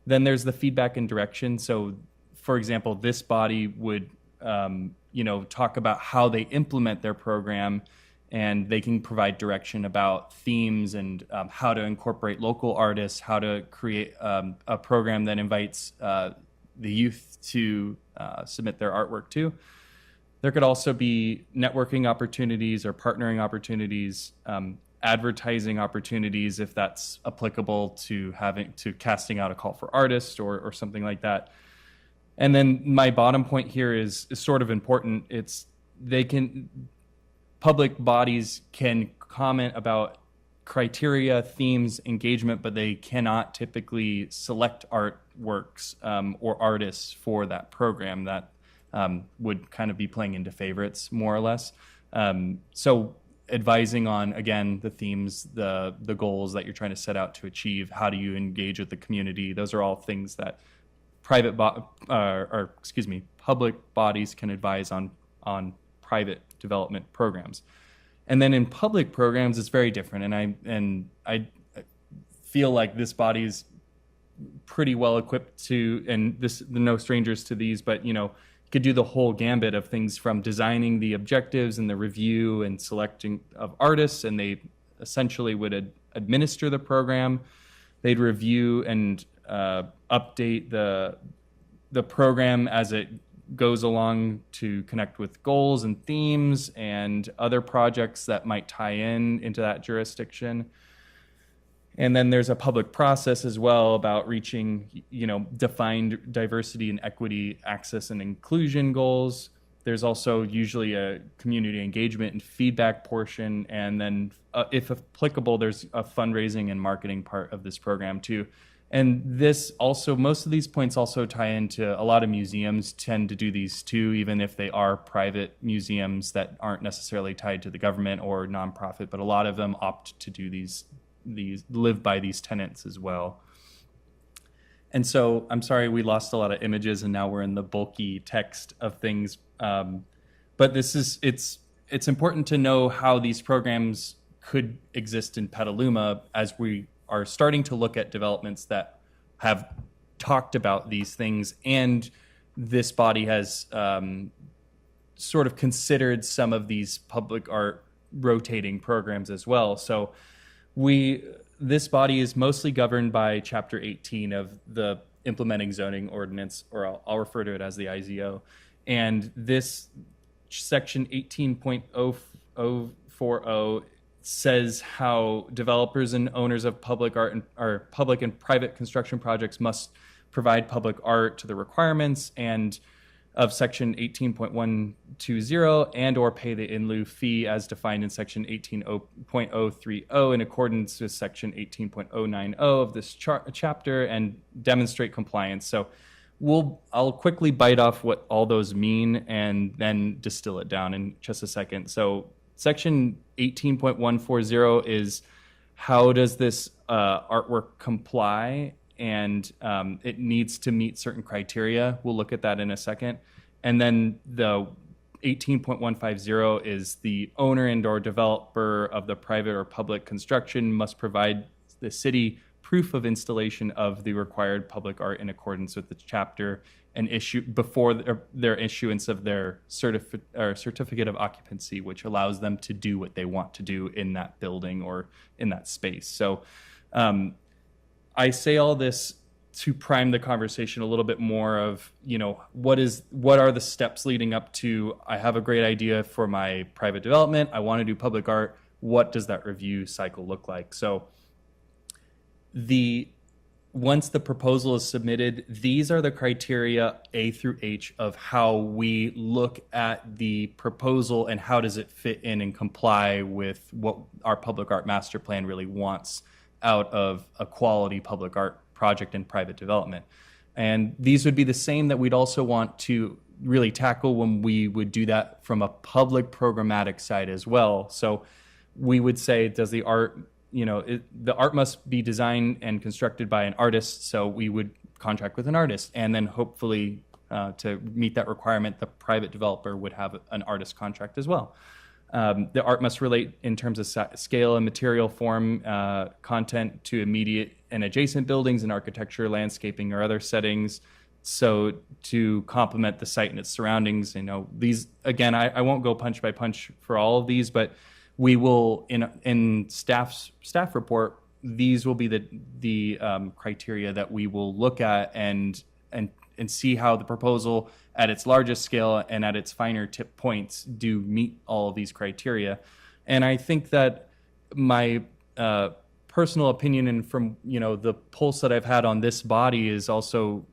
Then there's the feedback and direction. So, for example, this body would, talk about how they implement their program, and they can provide direction about themes and how to incorporate local artists, how to create a program that invites the youth to submit their artwork too. There could also be networking opportunities or partnering opportunities, advertising opportunities if that's applicable to casting out a call for artists or something like that. And then my bottom point here is sort of important. Public bodies can comment about criteria, themes, engagement, but they cannot typically select artworks or artists for that program. That would kind of be playing into favorites, more or less. So advising on, again, the themes, the goals that you're trying to set out to achieve, how do you engage with the community? Those are all things that public bodies can advise on private development programs. And then in public programs, it's very different. And I feel like this body's pretty well equipped to, and they're no strangers to these, but could do the whole gambit of things from designing the objectives and the review and selecting of artists, and they essentially would administer the program. They'd review and update the program as it goes along to connect with goals and themes and other projects that might tie into that jurisdiction. And then there's a public process as well about reaching, defined diversity and equity, access and inclusion goals. There's also usually a community engagement and feedback portion. And then if applicable, there's a fundraising and marketing part of this program too. And most of these points also tie into, a lot of museums tend to do these too, even if they are private museums that aren't necessarily tied to the government or nonprofit, but a lot of them opt to do these live by these tenets as well. And so I'm sorry we lost a lot of images and now we're in the bulky text of things. But it's important to know how these programs could exist in Petaluma as we are starting to look at developments that have talked about these things, and this body has sort of considered some of these public art rotating programs as well. So this body is mostly governed by Chapter 18 of the Implementing Zoning Ordinance, or I'll refer to it as the IZO. And this section 18.040 says how developers and owners of public art or public and private construction projects must provide public art to the requirements and of section 18.120 and or pay the in lieu fee as defined in section 18.030 in accordance with section 18.090 of this chapter and demonstrate compliance. So I'll quickly bite off what all those mean and then distill it down in just a second. So section 18.140 is how does this artwork comply, and it needs to meet certain criteria. We'll look at that in a second. And then the 18.150 is the owner and or developer of the private or public construction must provide the city proof of installation of the required public art in accordance with the chapter and issue before their issuance of their certificate of occupancy, which allows them to do what they want to do in that building or in that space. So I say all this to prime the conversation a little bit more of, what are the steps leading up to, I have a great idea for my private development, I want to do public art, what does that review cycle look like? So once the proposal is submitted, these are the criteria A through H of how we look at the proposal and how does it fit in and comply with what our public art master plan really wants out of a quality public art project and private development. And these would be the same that we'd also want to really tackle when we would do that from a public programmatic side as well. So we would say, does the art, the art must be designed and constructed by an artist, so we would contract with an artist. And then hopefully to meet that requirement, the private developer would have an artist contract as well. The art must relate in terms of scale and material form, content to immediate and adjacent buildings and architecture, landscaping, or other settings. So to complement the site and its surroundings, these, again, I won't go punch by punch for all of these, but we will, in staff report, these will be the criteria that we will look at and see how the proposal at its largest scale and at its finer tip points do meet all of these criteria. And I think that my personal opinion and from the pulse that I've had on this body is also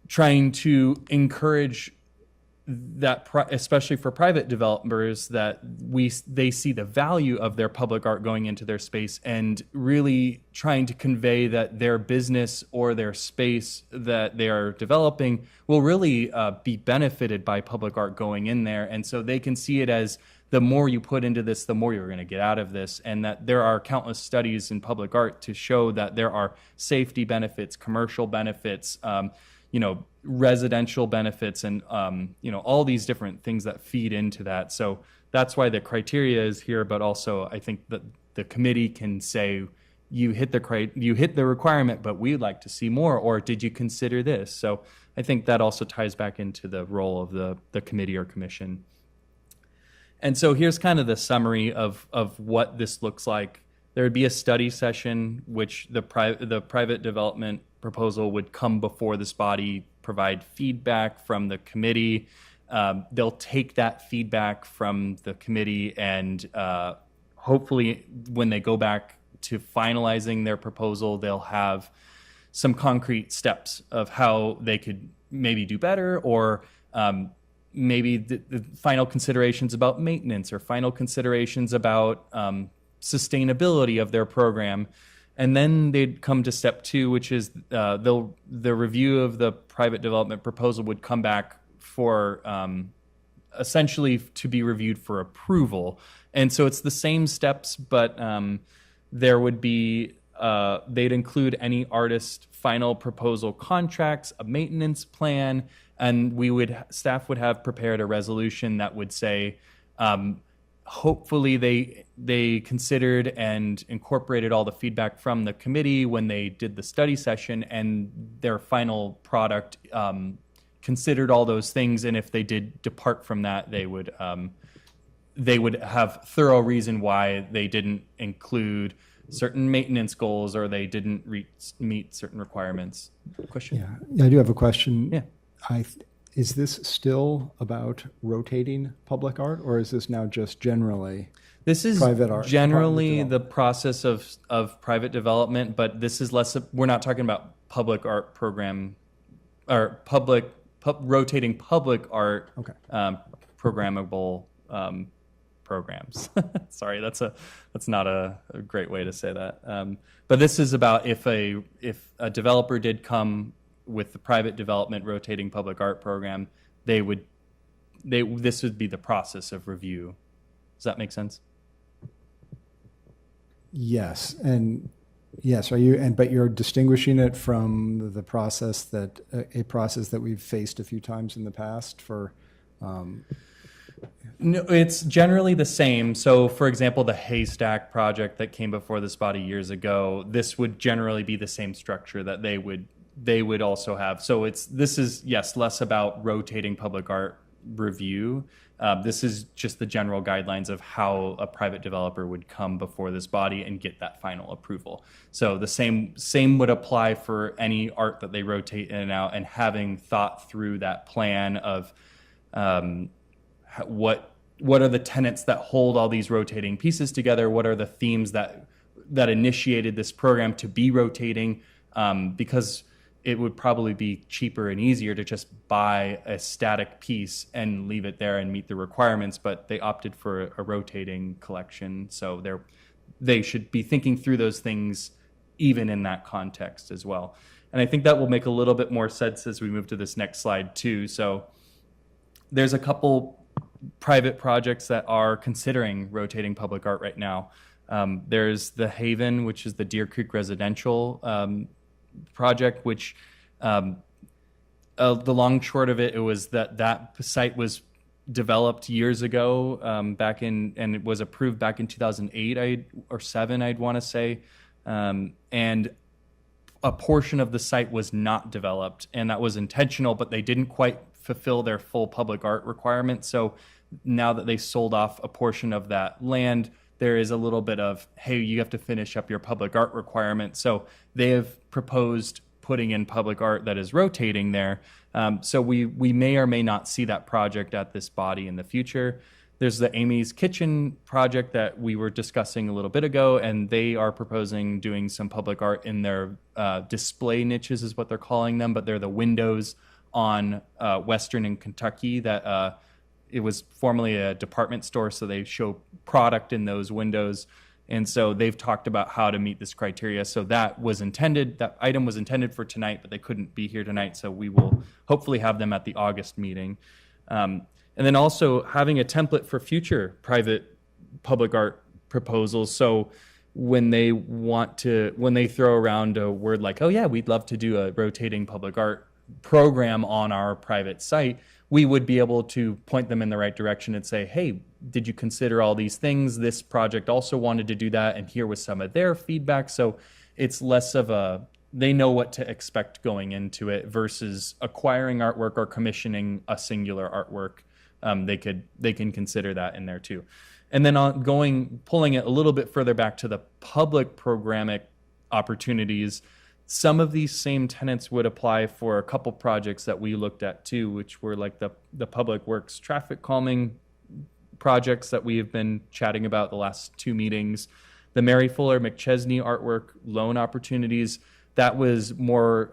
trying to encourage that, especially for private developers, that they see the value of their public art going into their space and really trying to convey that their business or their space that they are developing will really be benefited by public art going in there. And so they can see it as the more you put into this, the more you're going to get out of this, and that there are countless studies in public art to show that there are safety benefits, commercial benefits, residential benefits, and all these different things that feed into that. So that's why the criteria is here, but also I think that the committee can say you hit the requirement, but we'd like to see more, or did you consider this? So I think that also ties back into the role of the committee or commission. And so here's kind of the summary of what this looks like. There would be a study session, which the private development proposal would come before this body, provide feedback from the committee. They'll take that feedback from the committee and hopefully when they go back to finalizing their proposal, they'll have some concrete steps of how they could maybe do better, or maybe the final considerations about maintenance or final considerations about sustainability of their program. And then they'd come to step 2, which is the review of the private development proposal would come back for essentially to be reviewed for approval. And so it's the same steps, but there would be they'd include any artist final proposal contracts, a maintenance plan, and staff would have prepared a resolution that would say, hopefully they considered and incorporated all the feedback from the committee when they did the study session, and their final product considered all those things. And if they did depart from that, they would have thorough reason why they didn't include certain maintenance goals or they didn't meet certain requirements. Question? Yeah, I do have a question. Yeah. Is this still about rotating public art, or is this now just generally? This is Private art, generally private the process of private development, but this is less. We're not talking about public art program or rotating public art Okay. programmable programs. Sorry, that's not a great way to say that. But this is about if a developer did come with the private development rotating public art program, this would be the process of review. Does that make sense? Yes, and yes. But you're distinguishing it from the process that a process that we've faced a few times in the past for. No, it's generally the same. So, for example, the Haystack project that came before this body years ago, this would generally be the same structure that they would also have. So this is less about rotating public art review. This is just the general guidelines of how a private developer would come before this body and get that final approval. So the same would apply for any art that they rotate in and out, and having thought through that plan of what are the tenets that hold all these rotating pieces together? What are the themes that initiated this program to be rotating? Because it would probably be cheaper and easier to just buy a static piece and leave it there and meet the requirements, but they opted for a rotating collection. So they should be thinking through those things even in that context as well. And I think that will make a little bit more sense as we move to this next slide too. So there's a couple private projects that are considering rotating public art right now. There's the Haven, which is the Deer Creek residential project, which the long short of it was that site was developed years ago, and it was approved back in 2008 or 7, I'd want to say, and a portion of the site was not developed, and that was intentional, but they didn't quite fulfill their full public art requirement. So now that they sold off a portion of that land, there is a little bit of, hey, you have to finish up your public art requirement. So they have proposed putting in public art that is rotating there. So we may or may not see that project at this body in the future. There's the Amy's Kitchen project that we were discussing a little bit ago, and they are proposing doing some public art in their display niches is what they're calling them, but they're the windows on Western and Kentucky that it was formerly a department store, so they show product in those windows. And so they've talked about how to meet this criteria. So that item was intended for tonight, but they couldn't be here tonight. So we will hopefully have them at the August meeting. And then also having a template for future private public art proposals. So when they throw around a word like, oh yeah, we'd love to do a rotating public art program on our private site, we would be able to point them in the right direction and say, hey, did you consider all these things? This project also wanted to do that, and here was some of their feedback. So it's less of they know what to expect going into it versus acquiring artwork or commissioning a singular artwork. They can consider that in there too. And then pulling it a little bit further back to the public programmatic opportunities, some of these same tenets would apply for a couple projects that we looked at too, which were like the public works traffic calming projects that we have been chatting about the last 2 meetings. The Mary Fuller McChesney artwork loan opportunities, that was more,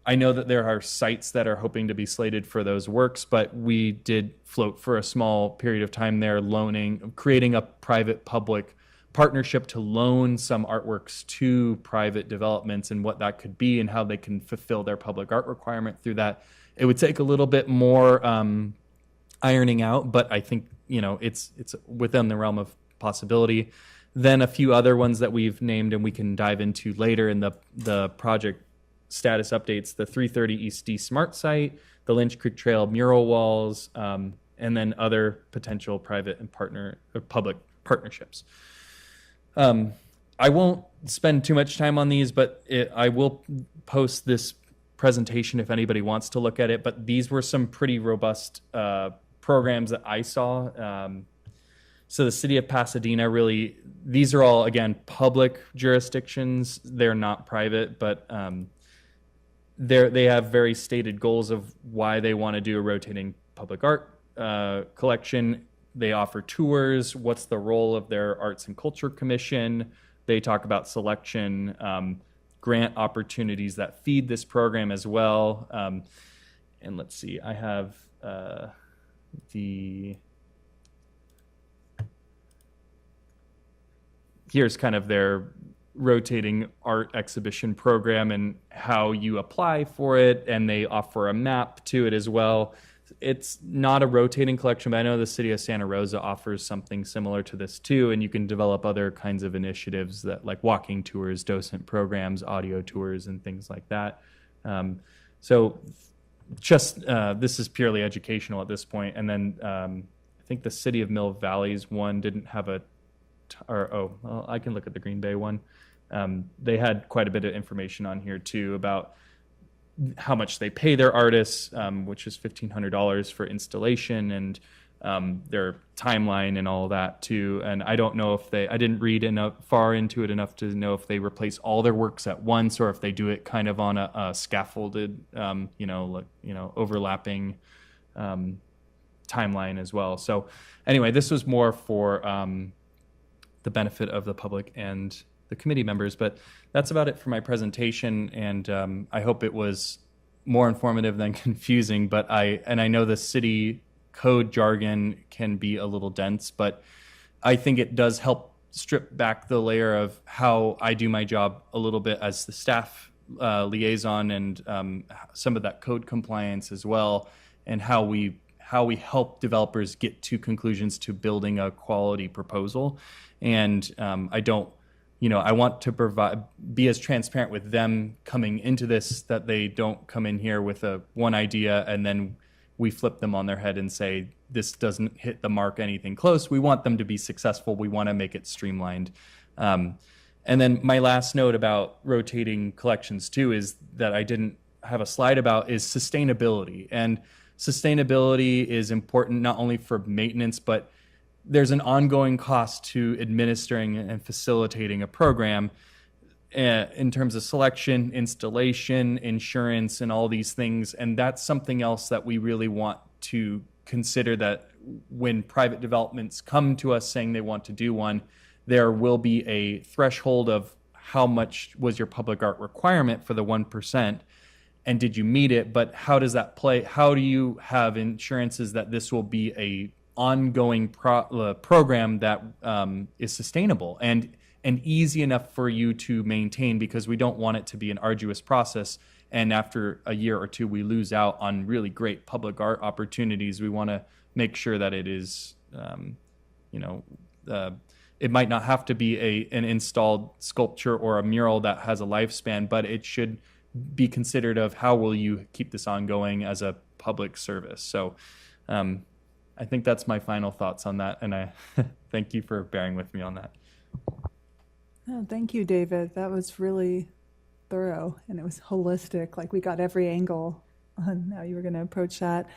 I know that there are sites that are hoping to be slated for those works, but we did float for a small period of time there, creating a private-public partnership to loan some artworks to private developments and what that could be and how they can fulfill their public art requirement through that. It would take a little bit more ironing out, but I think it's within the realm of possibility. Then a few other ones that we've named and we can dive into later in the project status updates: the 330 East D Smart Site, the Lynch Creek Trail mural walls, and then other potential private and public partnerships. I won't spend too much time on these, but I will post this presentation if anybody wants to look at it. But these were some pretty robust programs that I saw. So the city of Pasadena really, these are all, again, public jurisdictions. They're not private, but they have very stated goals of why they want to do a rotating public art collection. They offer tours. What's the role of their Arts and Culture Commission? They talk about selection, grant opportunities that feed this program as well. And let's see, I have here's kind of their rotating art exhibition program and how you apply for it, and they offer a map to it as well. It's not a rotating collection, but I know the city of Santa Rosa offers something similar to this too, and you can develop other kinds of initiatives that, like walking tours, docent programs, audio tours, and things like that. So just this is purely educational at this point. And then I think the city of Mill Valley's one didn't have well, I can look at the Green Bay one. They had quite a bit of information on here too about how much they pay their artists, which is $1,500 for installation, and their timeline and all that too. And I don't know if I didn't read far into it enough to know if they replace all their works at once or if they do it kind of on a scaffolded, overlapping timeline as well. So anyway, this was more for the benefit of the public and the committee members, but that's about it for my presentation. And I hope it was more informative than confusing, but I know the city code jargon can be a little dense, but I think it does help strip back the layer of how I do my job a little bit as the staff liaison, and some of that code compliance as well, and how we help developers get to conclusions to building a quality proposal. And I want to be as transparent with them coming into this, that they don't come in here with one idea and then we flip them on their head and say, this doesn't hit the mark anything close. We want them to be successful. We want to make it streamlined. And then my last note about rotating collections too is that I didn't have a slide about is sustainability. And sustainability is important not only for maintenance, but there's an ongoing cost to administering and facilitating a program in terms of selection, installation, insurance, and all these things. And that's something else that we really want to consider, that when private developments come to us saying they want to do one, there will be a threshold of how much was your public art requirement for the 1%, and did you meet it? But how does that play? How do you have insurances that this will be a ongoing program that is sustainable and easy enough for you to maintain? Because we don't want it to be an arduous process, and after a year or two we lose out on really great public art opportunities. We want to make sure that it is, it might not have to be an installed sculpture or a mural that has a lifespan, but it should be considered of how will you keep this ongoing as a public service. So I think that's my final thoughts on that, and I thank you for bearing with me on that. Oh, thank you, David. That was really thorough, and it was holistic. Like, we got every angle on how you were going to approach that.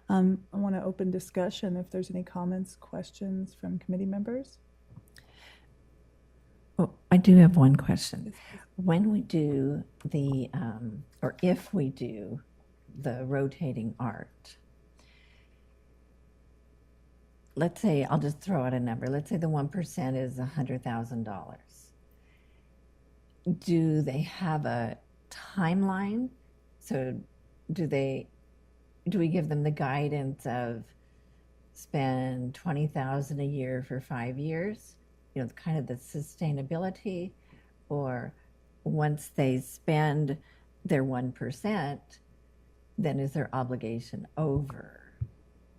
I want to open discussion if there's any comments, questions from committee members. Well, I do have one question. When we do or if we do the rotating art, let's say, I'll just throw out a number. Let's say the 1% is $100,000. Do they have a timeline? So do we give them the guidance of spend $20,000 a year for 5 years? Kind of the sustainability, or once they spend their 1%, then is their obligation over?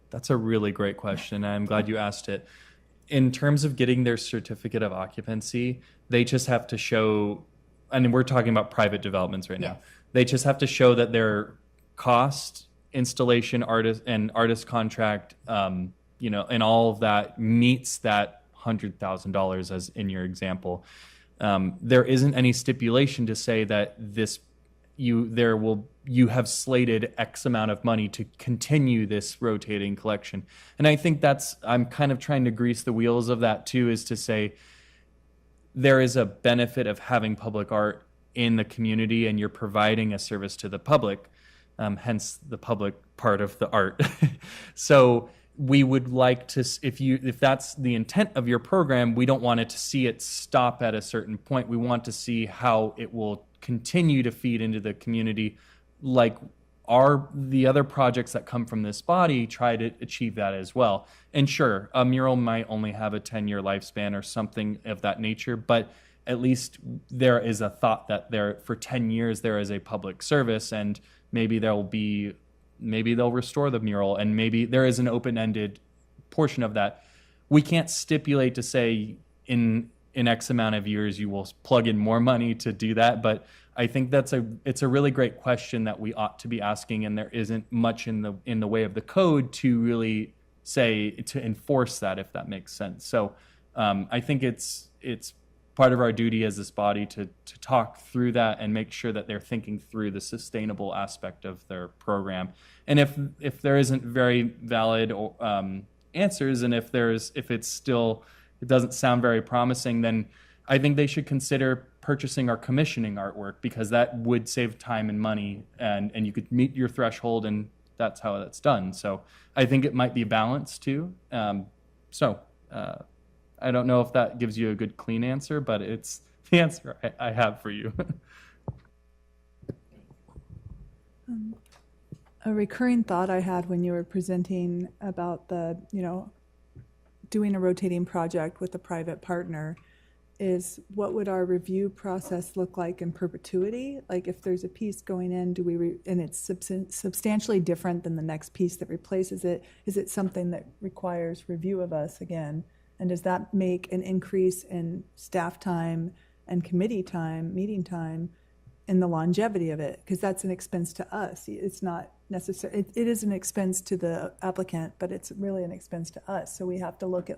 That's a really great question. I'm glad you asked it. in terms of getting their certificate of occupancy, they just have to show, and we're talking about private developments right now. Yes. They just have to show that their cost, installation, artist contract, and all of that meets that $100,000 as in your example. There isn't any stipulation to say that you have slated X amount of money to continue this rotating collection. And I think I'm kind of trying to grease the wheels of that too, is to say there is a benefit of having public art in the community and you're providing a service to the public, hence the public part of the art. So we would like to, if that's the intent of your program, we don't want it to see it stop at a certain point. We want to see how it will continue to feed into the community, like the other projects that come from this body try to achieve that as well. And sure, a mural might only have a 10-year lifespan or something of that nature, but at least there is a thought that for 10 years there is a public service, and maybe they'll restore the mural, and maybe there is an open-ended portion of that. We can't stipulate to say in X amount of years you will plug in more money to do that, but I think it's a really great question that we ought to be asking, and there isn't much in the way of the code to really say to enforce that, if that makes sense. So I think it's part of our duty as this body to talk through that and make sure that they're thinking through the sustainable aspect of their program. And if there isn't very valid answers, and if it doesn't sound very promising, then I think they should consider purchasing or commissioning artwork, because that would save time and money, and you could meet your threshold, and that's how that's done. So I think it might be balanced too. I don't know if that gives you a good, clean answer, but it's the answer I have for you. A recurring thought I had when you were presenting about doing a rotating project with a private partner is, what would our review process look like in perpetuity? Like, if there's a piece going in, and it's substantially different than the next piece that replaces it, is it something that requires review of us again? And does that make an increase in staff time and committee time, meeting time, in the longevity of it? Because that's an expense to us. It's not necessary. It is an expense to the applicant, but it's really an expense to us. So we have to look at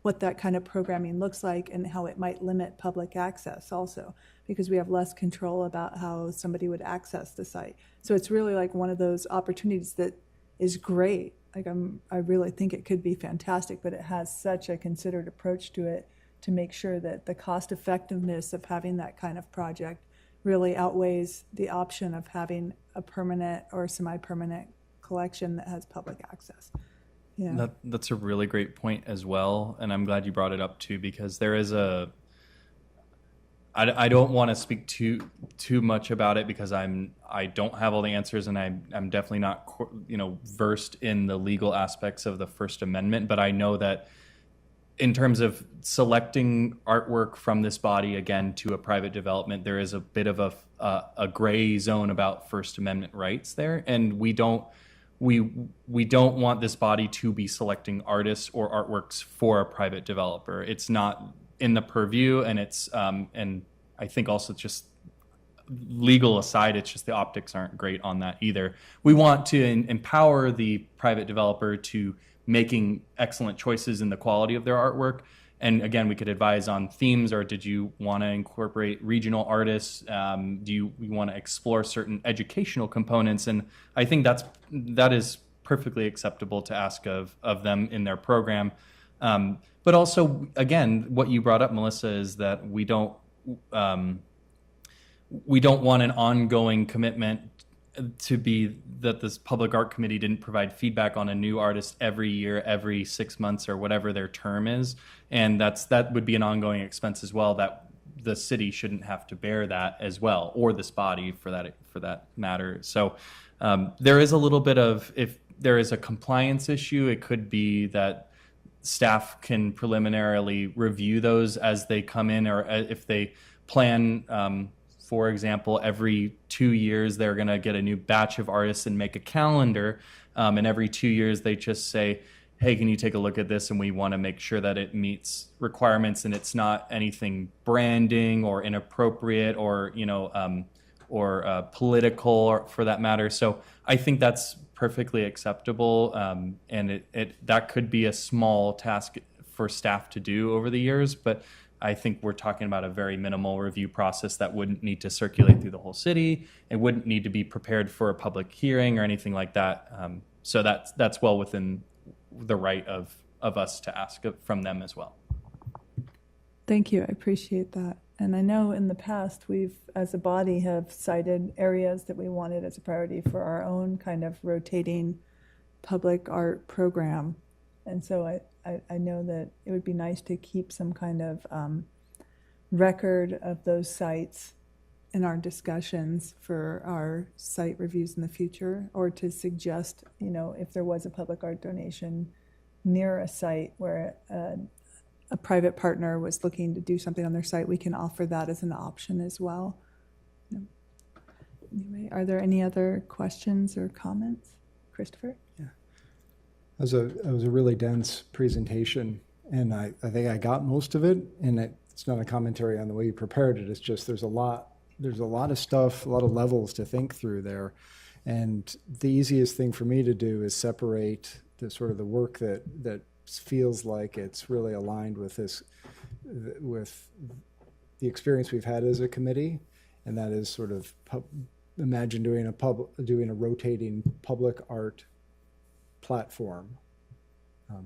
what that kind of programming looks like and how it might limit public access also, because we have less control about how somebody would access the site. So it's really one of those opportunities that is great. I really think it could be fantastic, but it has such a considered approach to it to make sure that the cost effectiveness of having that kind of project really outweighs the option of having a permanent or semi-permanent collection that has public access. Yeah. That's a really great point as well, and I'm glad you brought it up too, because there is I don't want to speak too much about it, because I don't have all the answers, and I'm definitely not versed in the legal aspects of the First Amendment. But I know that in terms of selecting artwork from this body again to a private development, there is a bit of a gray zone about First Amendment rights there, and we don't want this body to be selecting artists or artworks for a private developer. It's not in the purview, and it's and I think also just legal aside, it's just the optics aren't great on that either. We want to empower the private developer to making excellent choices in the quality of their artwork. And again, we could advise on themes, or did you want to incorporate regional artists? Do you want to explore certain educational components? And I think that is perfectly acceptable to ask of them in their program. But also, again, what you brought up, Melissa, is that we don't want an ongoing commitment to be that this public art committee didn't provide feedback on a new artist every year, every 6 months, or whatever their term is. And that would be an ongoing expense as well, that the city shouldn't have to bear that as well, or this body for that matter. So there is a little bit of, if there is a compliance issue, it could be that staff can preliminarily review those as they come in, or if they plan, for example, every 2 years they're going to get a new batch of artists and make a calendar, and every 2 years they just say, hey, can you take a look at this? And we want to make sure that it meets requirements and it's not anything branding or inappropriate or, political or for that matter. So I think that's perfectly acceptable. And that could be a small task for staff to do over the years, but I think we're talking about a very minimal review process that wouldn't need to circulate through the whole city. It wouldn't need to be prepared for a public hearing or anything like that. So that's well within the right of us to ask from them as well. Thank you. I appreciate that. And I know in the past we've, as a body, have cited areas that we wanted as a priority for our own kind of rotating public art program. And so I know that it would be nice to keep some kind of record of those sites in our discussions for our site reviews in the future, or to suggest, if there was a public art donation near a site where a private partner was looking to do something on their site, we can offer that as an option as well. Anyway, are there any other questions or comments? Christopher? It was a really dense presentation, and I think I got most of it. And it's not a commentary on the way you prepared it. It's just there's a lot of stuff, a lot of levels to think through there. And the easiest thing for me to do is separate the sort of the work that feels like it's really aligned with with the experience we've had as a committee, and that is sort of imagine doing a rotating public art platform,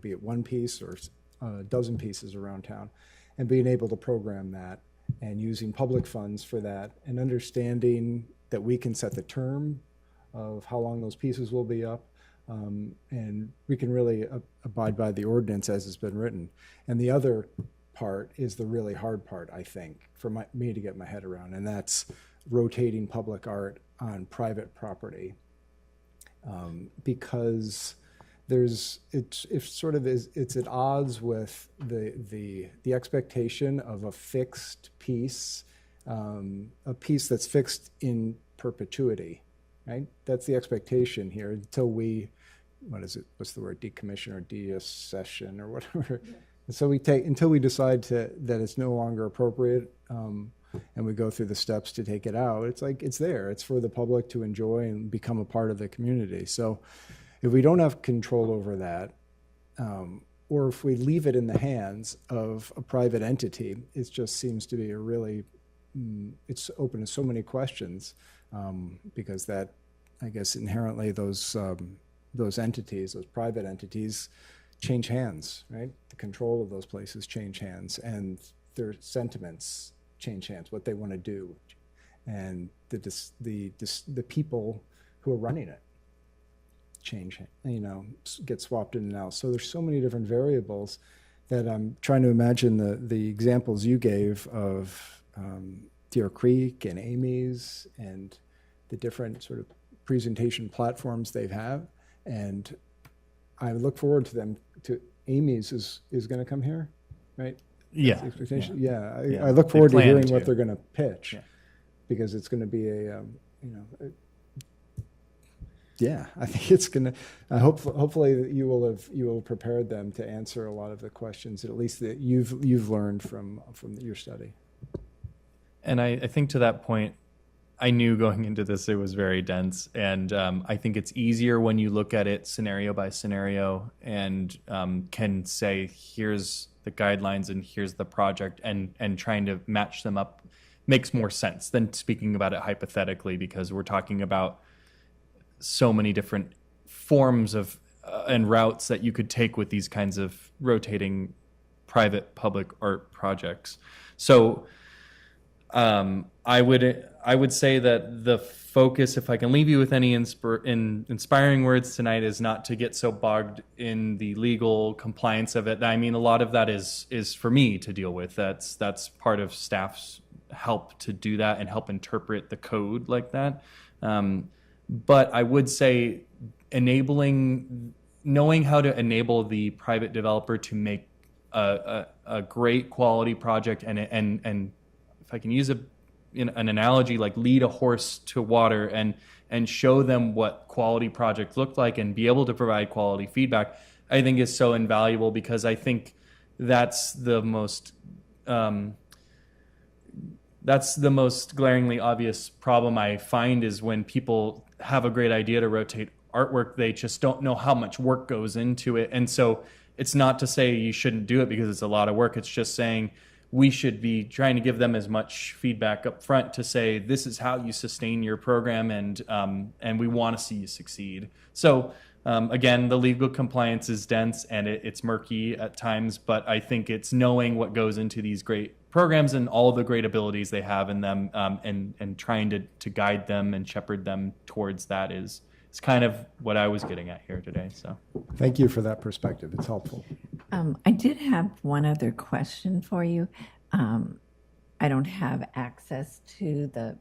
be it one piece or a dozen pieces around town, and being able to program that and using public funds for that, and understanding that we can set the term of how long those pieces will be up, and we can really abide by the ordinance as it's been written. And the other part is the really hard part, I think, for me to get my head around, and that's rotating public art on private property, because it's at odds with the expectation of a fixed piece, a piece that's fixed in perpetuity, right? That's the expectation here until what's the word, decommission or deaccession or whatever. Yeah. And so until we decide that it's no longer appropriate, and we go through the steps to take it out, it's there. It's for the public to enjoy and become a part of the community. So if we don't have control over that, or if we leave it in the hands of a private entity, it just seems to be it's open to so many questions, because that, I guess, inherently those entities, those private entities, change hands, right? The control of those places change hands, and their sentiments change hands, what they want to do, and the people who are running it change, get swapped in and out. So there's so many different variables that I'm trying to imagine the examples you gave of Deer Creek and Amy's and the different sort of presentation platforms they have. And I look forward to them. Amy's is going to come here, right? Yeah. That's the expectation. Yeah. I look forward to hearing what they're going to pitch, because it's going to be I think it's going to. Hopefully, you will have prepared them to answer a lot of the questions, at least that you've learned from your study. And I think to that point, I knew going into this it was very dense, and I think it's easier when you look at it scenario by scenario and can say, here's the guidelines and here's the project, and trying to match them up makes more sense than speaking about it hypothetically, because we're talking about so many different forms of and routes that you could take with these kinds of rotating private public art projects. So I would say that the focus, if I can leave you with any inspiring words tonight, is not to get so bogged in the legal compliance of it. I mean, a lot of that is for me to deal with. That's part of staff's help to do that and help interpret the code like that. But I would say knowing how to enable the private developer to make a great quality project, and if I can use an analogy, like lead a horse to water and show them what quality projects look like and be able to provide quality feedback. I think is so invaluable, because I think that's the most glaringly obvious problem I find, is when people have a great idea to rotate artwork, they just don't know how much work goes into it. And so it's not to say you shouldn't do it because it's a lot of work. It's just saying we should be trying to give them as much feedback up front to say, this is how you sustain your program, and we want to see you succeed. So again, the legal compliance is dense and it's murky at times, but I think it's knowing what goes into these great programs and all the great abilities they have in them, and trying to guide them and shepherd them towards that is kind of what I was getting at here today. So Thank you for that perspective. It's helpful. I did have one other question for you. I don't have access to the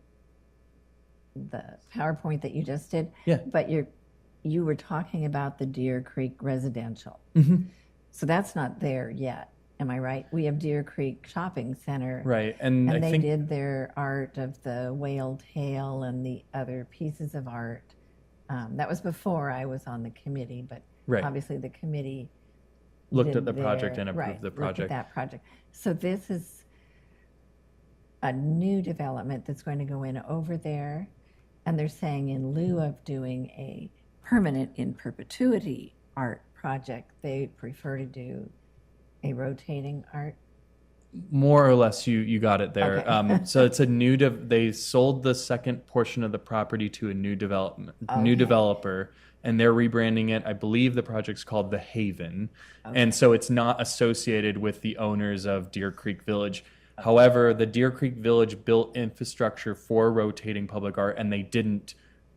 PowerPoint that you just did. Yeah. But you were talking about the Deer Creek residential. Mm-hmm. So that's not there yet. Am I right? We have Deer Creek Shopping Center. right, and I And they think did their art of the whale tail and the other pieces of art. That was before I was on the committee, but Right. obviously the committee looked did at the project their- and approved right, the looked at project. that project. So this is a new development that's going to go in over there, and they're saying in lieu of doing a permanent in perpetuity art project, they prefer to do a rotating art. More or less, you got it there. Okay. So it's a they sold the second portion of the property to a new Okay. developer, and they're rebranding it. I believe the project's called The Haven, and so it's not associated with the owners of Deer Creek Village. However, the Deer Creek Village built infrastructure for rotating public art, and they didn't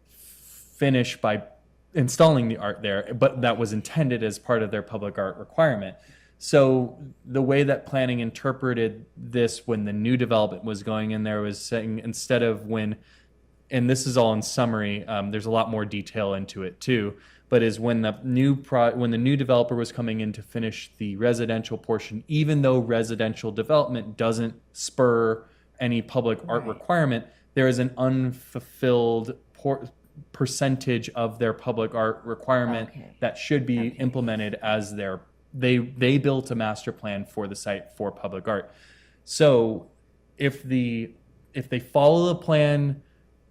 finish by installing the art there, but that was intended as part of their public art requirement. So the way that planning interpreted this when the new development was going in there was saying, instead of when, and this is all in summary, there's a lot more detail into it too, but is when the new developer was coming in to finish the residential portion, even though residential development doesn't spur any public art requirement, there is an unfulfilled percentage of their public art requirement that should be implemented as they built a master plan for the site for public art. So if they follow the plan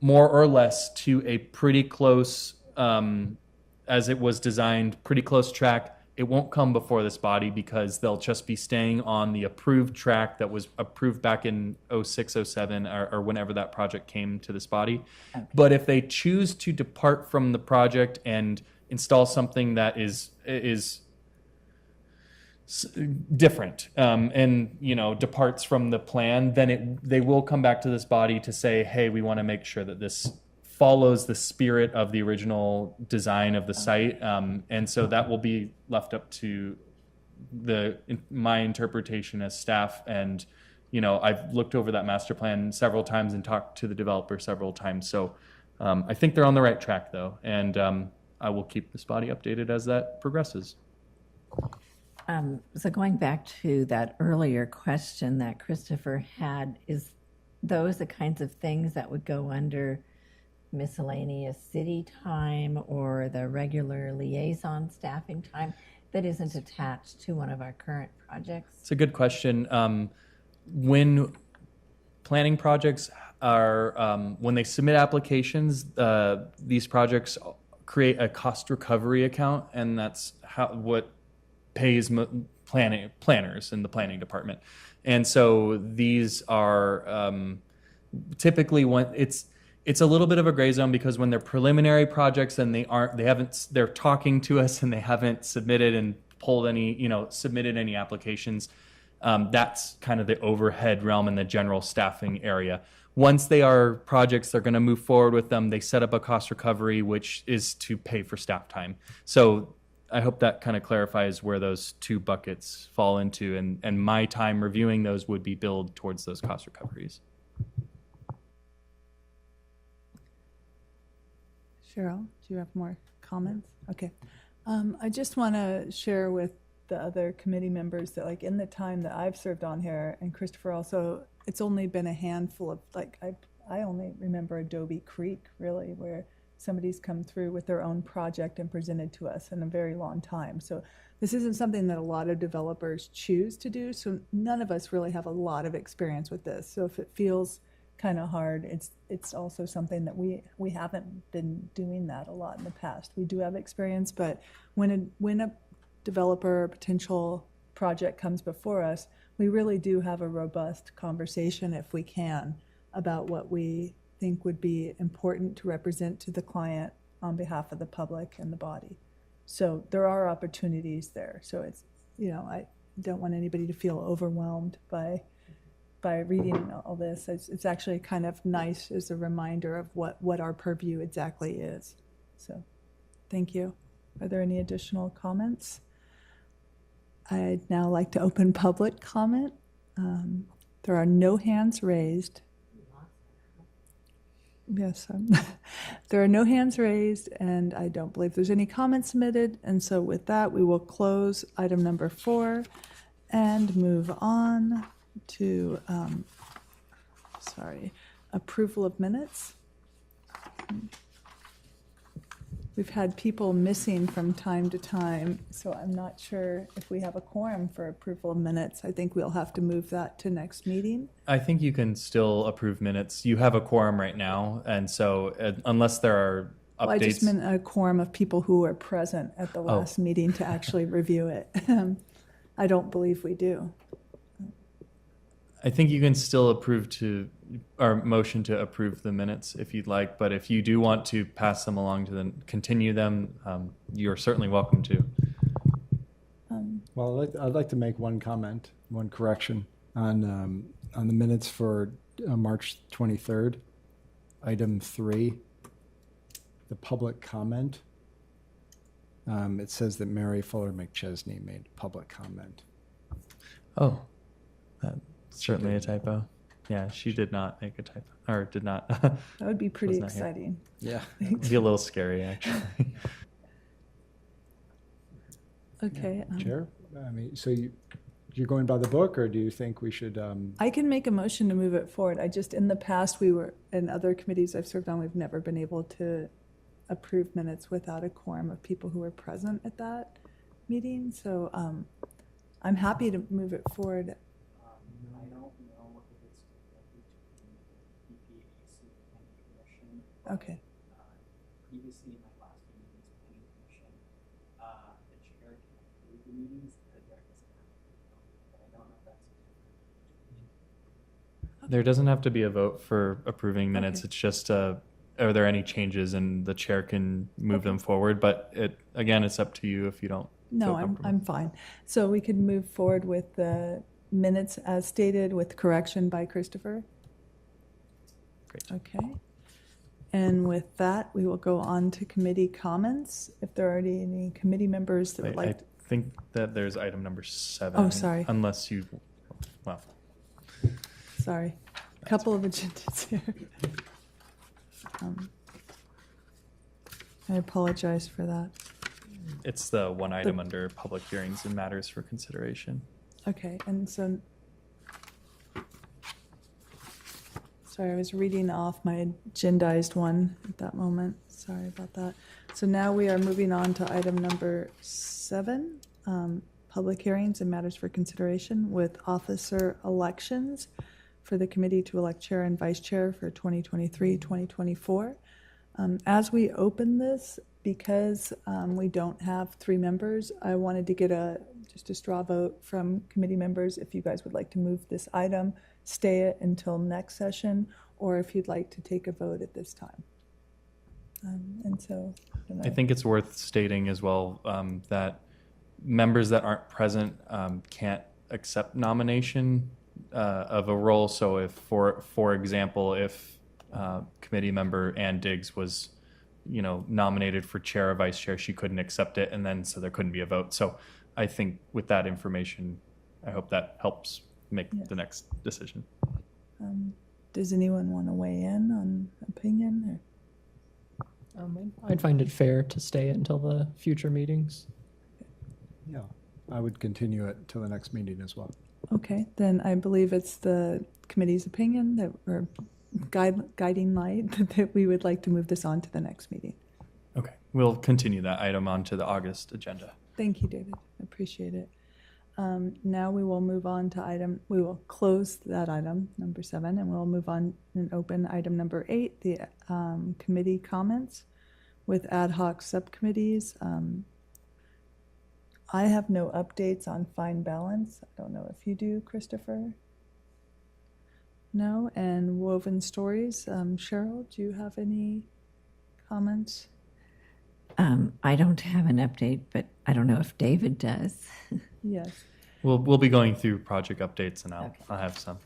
more or less to a pretty close, as it was designed, pretty close track, it won't come before this body because they'll just be staying on the approved track that was approved back in 06, 07, or whenever that project came to this body. Okay. But if they choose to depart from the project and install something that is different, and departs from the plan, then they will come back to this body to say, hey, we want to make sure that this follows the spirit of the original design of the site, and so that will be left up to my interpretation as staff. And I've looked over that master plan several times and talked to the developer several times, so I think they're on the right track though, and I will keep this body updated as that progresses. So going back to that earlier question that Christopher had, is those the kinds of things that would go under miscellaneous city time or the regular liaison staffing time that isn't attached to one of our current projects? It's a good question. When planning projects are, when they submit applications, these projects create a cost recovery account, and that's what pays planners in the planning department. And so these are typically when it's a little bit of a gray zone, because when they're preliminary projects and they're talking to us and they haven't submitted and submitted any applications, that's kind of the overhead realm in the general staffing area. Once they are projects, they're going to move forward with them. They set up a cost recovery, which is to pay for staff time. So I hope that kind of clarifies where those two buckets fall into, and my time reviewing those would be billed towards those cost recoveries. Cheryl, do you have more comments? Okay. I just want to share with the other committee members that, like, in the time that I've served on here, and Christopher also, it's only been a handful of, I only remember Adobe Creek, really, where somebody's come through with their own project and presented to us in a very long time. So this isn't something that a lot of developers choose to do. So none of us really have a lot of experience with this. So if it feels kind of hard, it's also something that we haven't been doing that a lot in the past. We do have experience, but when a developer or potential project comes before us, we really do have a robust conversation, if we can, about what we think would be important to represent to the client on behalf of the public and the body. So there are opportunities there. So it's, I don't want anybody to feel overwhelmed by reading all this. It's actually kind of nice as a reminder of what our purview exactly is. So thank you. Are there any additional comments? I'd now like to open public comment. There are no hands raised. Yes, there are no hands raised, and I don't believe there's any comments submitted. And so with that, we will close item number 4 and move on to, approval of minutes. We've had people missing from time to time, so I'm not sure if we have a quorum for approval of minutes. I think we'll have to move that to next meeting. I think you can still approve minutes. You have a quorum right now, and so unless there are updates. Well, I just meant a quorum of people who were present at the last meeting to actually review it. I don't believe we do. I think you can still motion to approve the minutes if you'd like, but if you do want to pass them along to continue them, you're certainly welcome to. Well, I'd like to make one comment, one correction on the minutes for March 23rd, item 3, the public comment. It says that Mary Fuller McChesney made public comment. Oh, that's certainly a typo. Yeah, she did not make a typo, or did not. That would be pretty Was not here. exciting. Yeah. It'd be a little scary, actually. Okay. Chair, I mean, so you're going by the book, or do you think we should? I can make a motion to move it forward. In the past, we were, in other committees I've served on, we've never been able to approve minutes without a quorum of people who were present at that meeting. So I'm happy to move it forward. I don't know if it's directly to the EPAC Planning Commission. Okay. Previously, in my last meeting as Planning Commission, the chair can approve the meetings, the director doesn't have to approve them. But I don't know if that's There doesn't have to be a vote for approving minutes. Okay. It's just, are there any changes, and the chair can move them forward. But it's up to you if you don't. No, feel I'm comfortable. fine. So we could move forward with the minutes as stated with correction by Christopher. Great. Okay. And with that, we will go on to committee comments. If there are any committee members that would I like, think that there's item number 7. Oh, sorry. Unless you, well, sorry, a couple of agendas here. I apologize for that. it's the one item under public hearings and matters for consideration. Okay, and so, sorry, I was reading off my agendized one at that moment. Sorry about that. So now we are moving on to item number 7, public hearings and matters for consideration with officer elections for the committee to elect chair and vice chair for 2023-2024. As we open this, because we don't have 3 members, I wanted to get just a straw vote from committee members if you guys would like to move this item, stay it until next session, or if you'd like to take a vote at this time. And so, I think it's worth stating as well that members that aren't present can't accept nomination of a role. So if, for example, if committee member Ann Diggs was, nominated for chair or vice chair, she couldn't accept it, and then so there couldn't be a vote. So I think with that information, I hope that helps make the next decision. does anyone want to weigh in on opinion? I'd find it fair to stay until the future meetings. Yeah, I would continue it till the next meeting as well. Okay, then I believe it's the committee's opinion that, or guiding light that we would like to move this on to the next meeting. Okay, we'll continue that item on to the August agenda. Thank you, David. I appreciate it. Now we will move on to we will close that item, number 7, and we'll move on and open item number 8, the committee comments with ad hoc subcommittees. I have no updates on fine balance. I don't know if you do, Christopher. No, and woven stories. Cheryl, do you have any comments? I don't have an update, but I don't know if David does. Yes. We'll be going through project updates, and I'll Okay. I'll have some.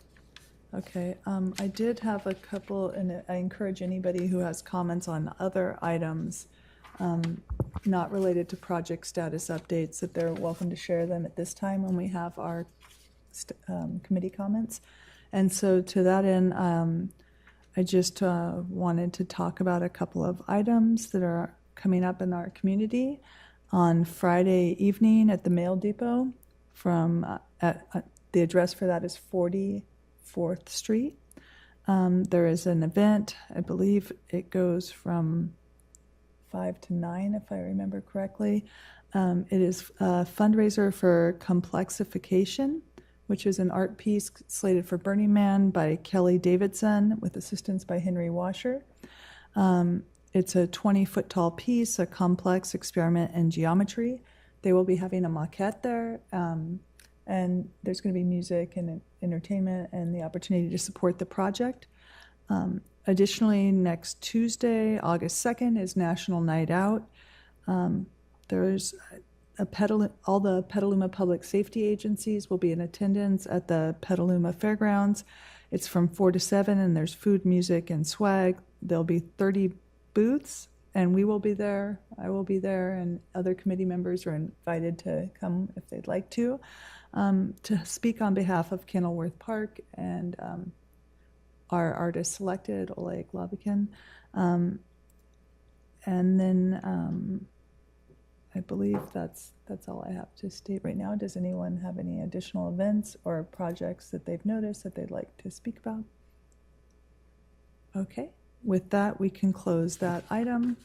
Okay, I did have a couple, and I encourage anybody who has comments on other items not related to project status updates, that they're welcome to share them at this time when we have our committee comments. And so to that end, I just wanted to talk about a couple of items that are coming up in our community. On Friday evening at the Mail Depot, the address for that is 44th Street. There is an event, I believe it goes from 5 to 9, if I remember correctly. It is a fundraiser for Complexification, which is an art piece slated for Burning Man by Kelly Davidson with assistance by Henry Washer. It's a 20-foot tall piece, a complex experiment in geometry. They will be having a maquette there, and there's going to be music and entertainment and the opportunity to support the project. Additionally, next Tuesday, August 2nd, is National Night Out. There's all the Petaluma Public Safety agencies will be in attendance at the Petaluma Fairgrounds. It's from 4 to 7, and there's food, music, and swag. There'll be 30 booths, and we will be there. I will be there, and other committee members are invited to come if they'd like to speak on behalf of Kenilworth Park and our artist selected, Oleg Labakin. And then I believe that's all I have to state right now. Does anyone have any additional events or projects that they've noticed that they'd like to speak about? Okay, with that, we can close that item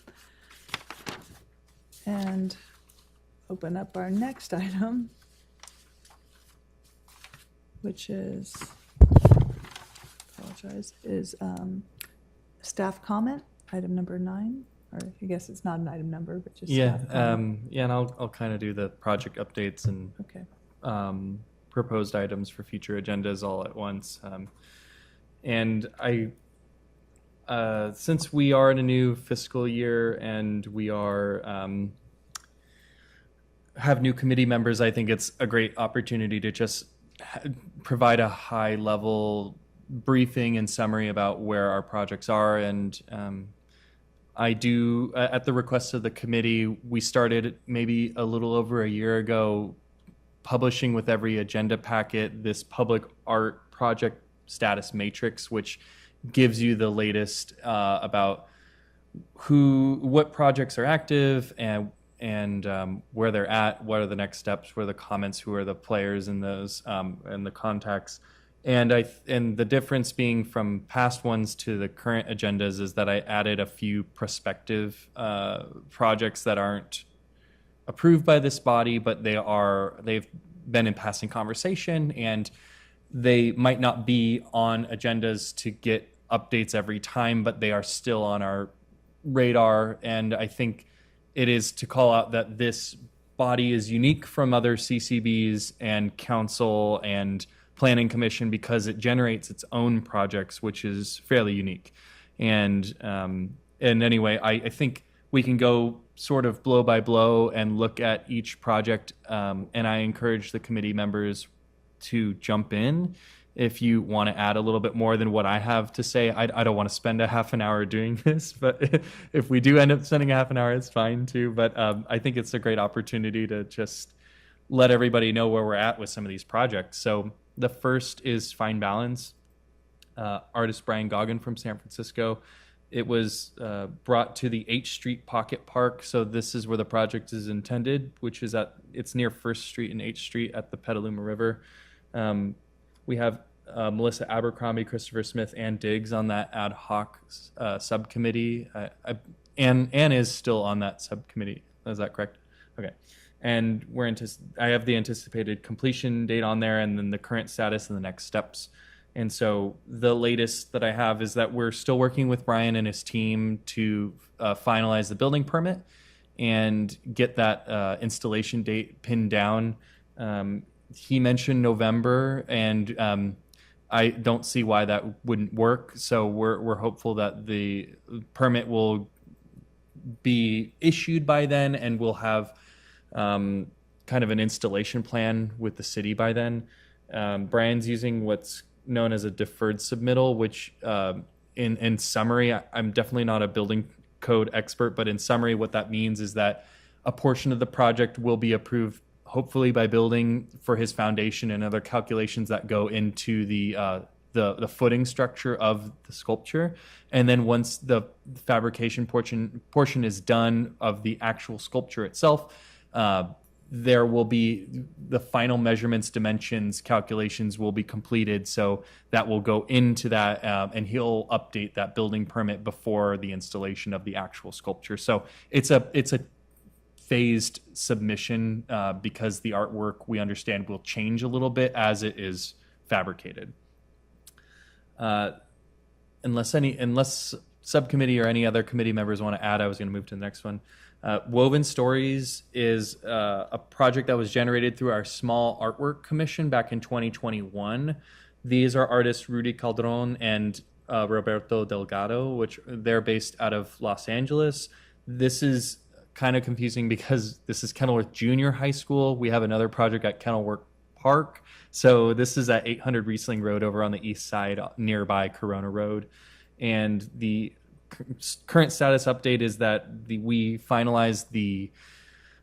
and open up our next item, which is, staff comment, item number 9. Or I guess it's not an item number, but just staff comment. And I'll kind of do the project updates and Okay. proposed items for future agendas all at once. And I, since we are in a new fiscal year and we are have new committee members, I think it's a great opportunity to just provide a high level briefing and summary about where our projects are. And I do, at the request of the committee, we started maybe a little over a year ago publishing with every agenda packet this public art project status matrix, which gives you the latest about what projects are active and where they're at, what are the next steps, what are the comments, who are the players in those, and the contacts. And the difference being from past ones to the current agendas is that I added a few prospective projects that aren't approved by this body, but they've been in passing conversation, and they might not be on agendas to get updates every time, but they are still on our radar. And I think it is to call out that this body is unique from other CCBs and council and planning commission because it generates its own projects, which is fairly unique. And anyway, I think we can go sort of blow by blow and look at each project. And I encourage the committee members to jump in if you want to add a little bit more than what I have to say. I don't want to spend a half an hour doing this, but if we do end up spending a half an hour, it's fine too. But I think it's a great opportunity to just let everybody know where we're at with some of these projects. So the first is Fine Balance, artist Brian Goggin from San Francisco. It was brought to the H Street Pocket Park. So this is where the project is intended, which is it's near First Street and H Street at the Petaluma River. We have Melissa Abercrombie, Christopher Smith, and Diggs on that ad hoc subcommittee. Anne is still on that subcommittee. Is that correct? Okay. And I have the anticipated completion date on there, and then the current status and the next steps. And so the latest that I have is that we're still working with Brian and his team to finalize the building permit and get that installation date pinned down. He mentioned November, and I don't see why that wouldn't work. So we're hopeful that the permit will be issued by then, and we'll have kind of an installation plan with the city by then. Brian's using what's known as a deferred submittal, which in summary, I'm definitely not a building code expert, but in summary, what that means is that a portion of the project will be approved, hopefully by building for his foundation and other calculations that go into the footing structure of the sculpture. And then once the fabrication portion is done of the actual sculpture itself, there will be the final measurements, dimensions, calculations will be completed. So that will go into that, and he'll update that building permit before the installation of the actual sculpture. So it's a phased submission because the artwork, we understand, will change a little bit as it is fabricated. Unless subcommittee or any other committee members want to add, I was going to move to the next one. Woven Stories is a project that was generated through our small artwork commission back in 2021. These are artists Rudy Calderon and Roberto Delgado, which they're based out of Los Angeles. This is kind of confusing because this is Kenilworth Junior High School. We have another project at Kenilworth Park. So this is at 800 Riesling Road over on the east side nearby Corona Road. And the current status update is that we finalized the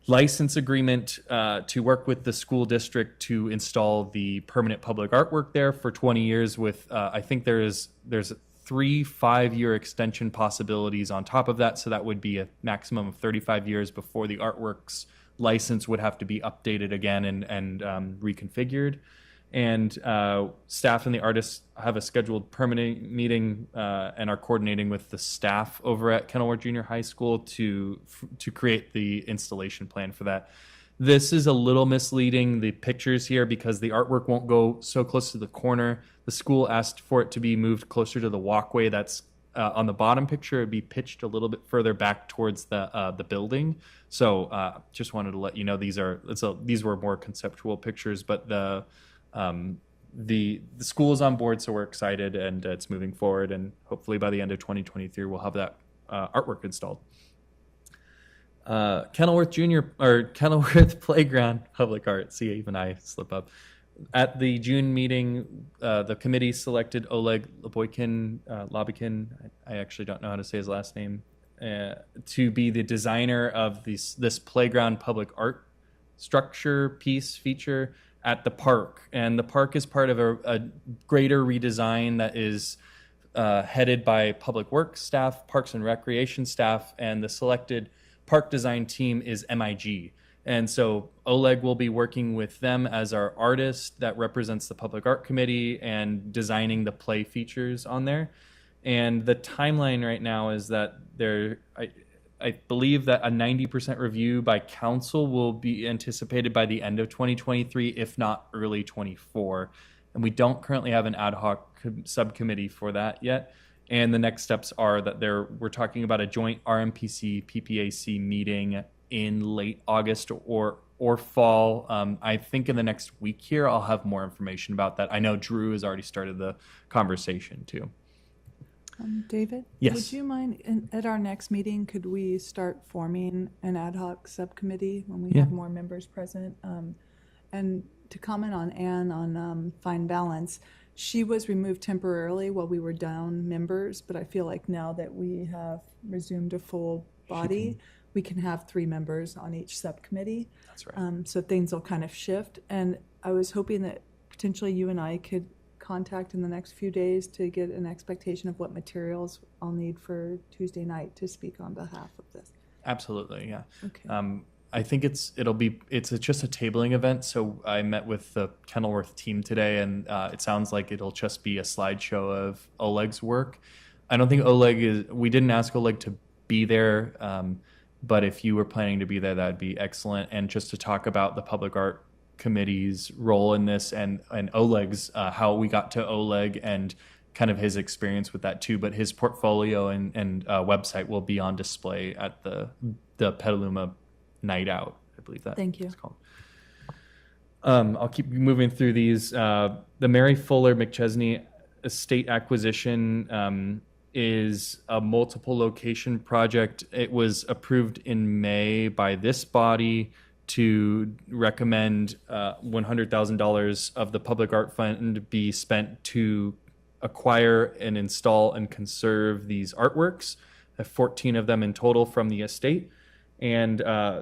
license agreement to work with the school district to install the permanent public artwork there for 20 years with, I think there's 3 5-year extension possibilities on top of that. So that would be a maximum of 35 years before the artwork's license would have to be updated again and reconfigured. And staff and the artists have a scheduled permanent meeting and are coordinating with the staff over at Kenilworth Junior High School to create the installation plan for that. This is a little misleading, the pictures here, because the artwork won't go so close to the corner. The school asked for it to be moved closer to the walkway that's on the bottom picture. It'd be pitched a little bit further back towards the building. So just wanted to let you know these were more conceptual pictures, but the school is on board, so we're excited, and it's moving forward, and hopefully by the end of 2023 we'll have that artwork installed. Kenilworth Playground Public Art. See, even I slip up. At the June meeting, the committee selected Oleg Lobokin, I actually don't know how to say his last name, to be the designer of this playground public art structure piece feature at the park. And the park is part of a greater redesign that is headed by Public Works staff, Parks and Recreation staff, and the selected park design team is MIG. And so Oleg will be working with them as our artist that represents the Public Art Committee and designing the play features on there. And the timeline right now is that I believe that a 90% review by council will be anticipated by the end of 2023, if not early 24. And we don't currently have an ad hoc subcommittee for that yet. And the next steps are that we're talking about a joint RMPC PPAC meeting in late August or fall. I think in the next week here, I'll have more information about that. I know Drew has already started the conversation too. David? Yes. Would you mind, at our next meeting, could we start forming an ad hoc subcommittee when we have more members present? And to comment on Anne on Fine Balance, she was removed temporarily while we were down members, but I feel like now that we have resumed a full body, we can have 3 members on each subcommittee. That's right. So things will kind of shift. And I was hoping that potentially you and I could contact in the next few days to get an expectation of what materials I'll need for Tuesday night to speak on behalf of this. Absolutely, yeah. Okay. I think it's just a tabling event. So I met with the Kenilworth team today, and it sounds like it'll just be a slideshow of Oleg's work. I don't think we didn't ask Oleg to be there, but if you were planning to be there, that'd be excellent. And just to talk about the Public Art Committee's role in this, and Oleg's, how we got to Oleg, and kind of his experience with that too. But his portfolio and website will be on display at the Petaluma Night Out, I believe that Thank you. it's called. I'll keep moving through these. The Mary Fuller McChesney estate acquisition is a multiple location project. It was approved in May by this body to recommend $100,000 of the Public Art Fund be spent to acquire and install and conserve these artworks, 14 of them in total from the estate. And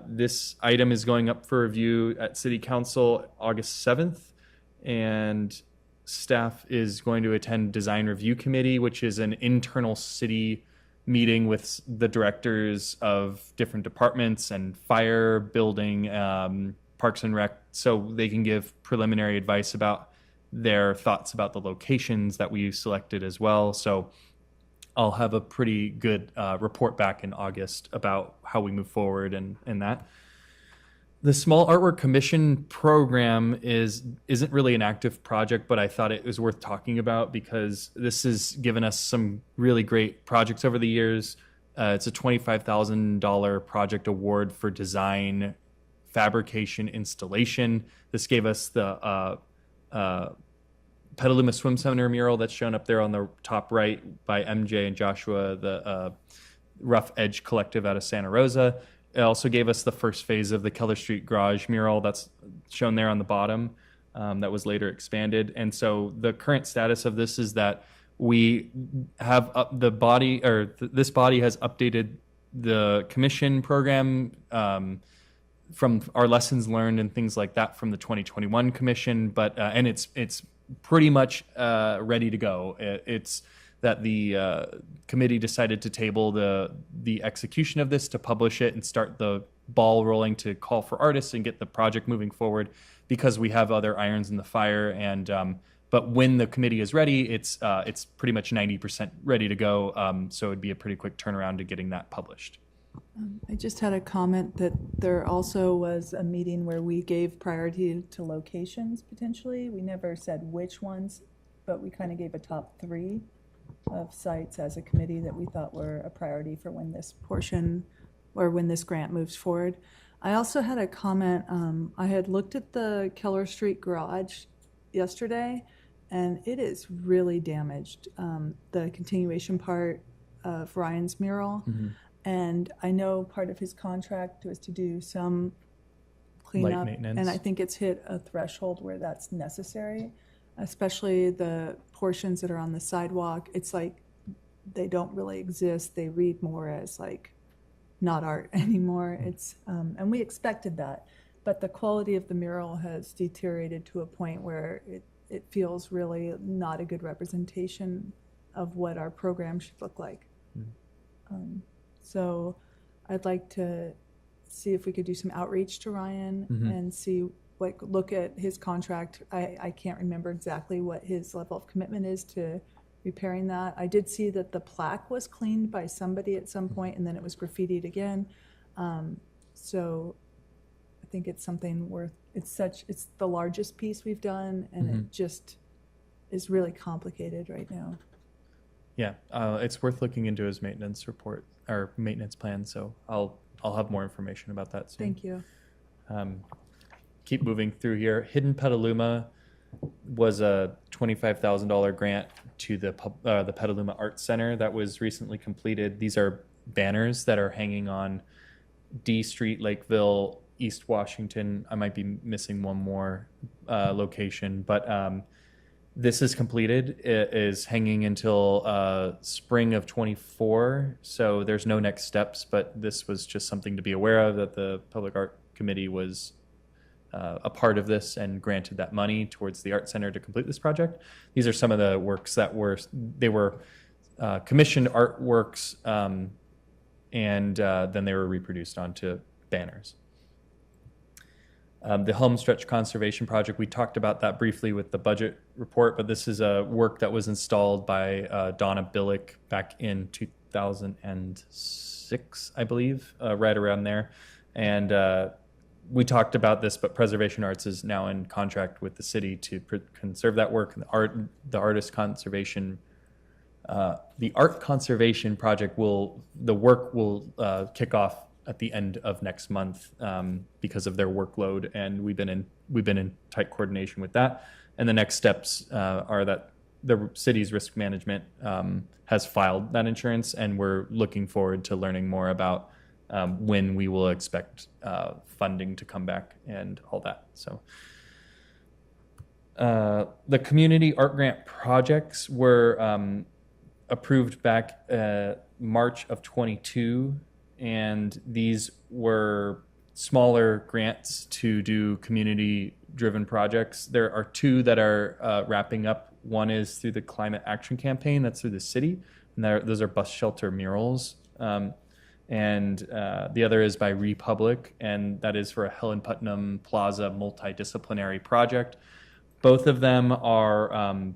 this item is going up for review at City Council August 7th. And staff is going to attend Design Review Committee, which is an internal city meeting with the directors of different departments and fire, building, Parks and Rec, so they can give preliminary advice about their thoughts about the locations that we selected as well. So I'll have a pretty good report back in August about how we move forward and that. The Small Artwork Commission program isn't really an active project, but I thought it was worth talking about because this has given us some really great projects over the years. It's a $25,000 project award for design, fabrication, installation. This gave us the Petaluma Swim Center mural that's shown up there on the top right by MJ and Joshua, the Rough Edge Collective out of Santa Rosa. It also gave us the first phase of the Keller Street Garage mural that's shown there on the bottom, that was later expanded. And so the current status of this is that we have this body has updated the commission program from our lessons learned and things like that from the 2021 commission, but and it's pretty much ready to go. It's that the committee decided to table the execution of this to publish it and start the ball rolling to call for artists and get the project moving forward because we have other irons in the fire. And but when the committee is ready, it's pretty much 90% ready to go. So it'd be a pretty quick turnaround to getting that published. I just had a comment that there also was a meeting where we gave priority to locations potentially. We never said which ones, but we kind of gave a top 3 of sites as a committee that we thought were a priority for when this portion or when this grant moves forward. I also had a comment. I had looked at the Keller Street Garage yesterday, and it is really damaged, the continuation part of Ryan's mural. Mm-hmm. And I know part of his contract was to do some cleanup. Light maintenance. And I think it's hit a threshold where that's necessary, especially the portions that are on the sidewalk. It's like they don't really exist. They read more as like not art anymore. It's and we expected that. But the quality of the mural has deteriorated to a point where it feels really not a good representation of what our program should look like. So I'd like to see if we could do some outreach to Ryan and see, like, look at his contract. I can't remember exactly what his level of commitment is to repairing that. I did see that the plaque was cleaned by somebody at some point and then it was graffitied again. So I think it's something worth, it's the largest piece we've done and it just is really complicated right now. Yeah, it's worth looking into his maintenance report or maintenance plan. So I'll have more information about that soon. Thank you. Keep moving through here. Hidden Petaluma was a $25,000 grant to the Petaluma Art Center that was recently completed. These are banners that are hanging on D Street, Lakeville, East Washington. I might be missing one more location, but this is completed. It is hanging until spring of 24. So there's no next steps, but this was just something to be aware of, that the Public Art Committee was a part of this and granted that money towards the Art Center to complete this project. These are some of the works that were commissioned artworks, and then they were reproduced onto banners. The Home Stretch Conservation Project, we talked about that briefly with the budget report, but this is a work that was installed by Donna Billick back in 2006, I believe, right around there. And we talked about this, but Preservation Arts is now in contract with the city to conserve that work. And the art conservation project the work will kick off at the end of next month because of their workload, and we've been in tight coordination with that. And the next steps are that the city's risk management has filed that insurance, and we're looking forward to learning more about when we will expect funding to come back and all that. So the community art grant projects were approved back March of 22. And these were smaller grants to do community-driven projects. There are two that are wrapping up. One is through the Climate Action Campaign, that's through the city, and those are bus shelter murals. And the other is by Republic, and that is for a Helen Putnam Plaza multidisciplinary project. Both of them are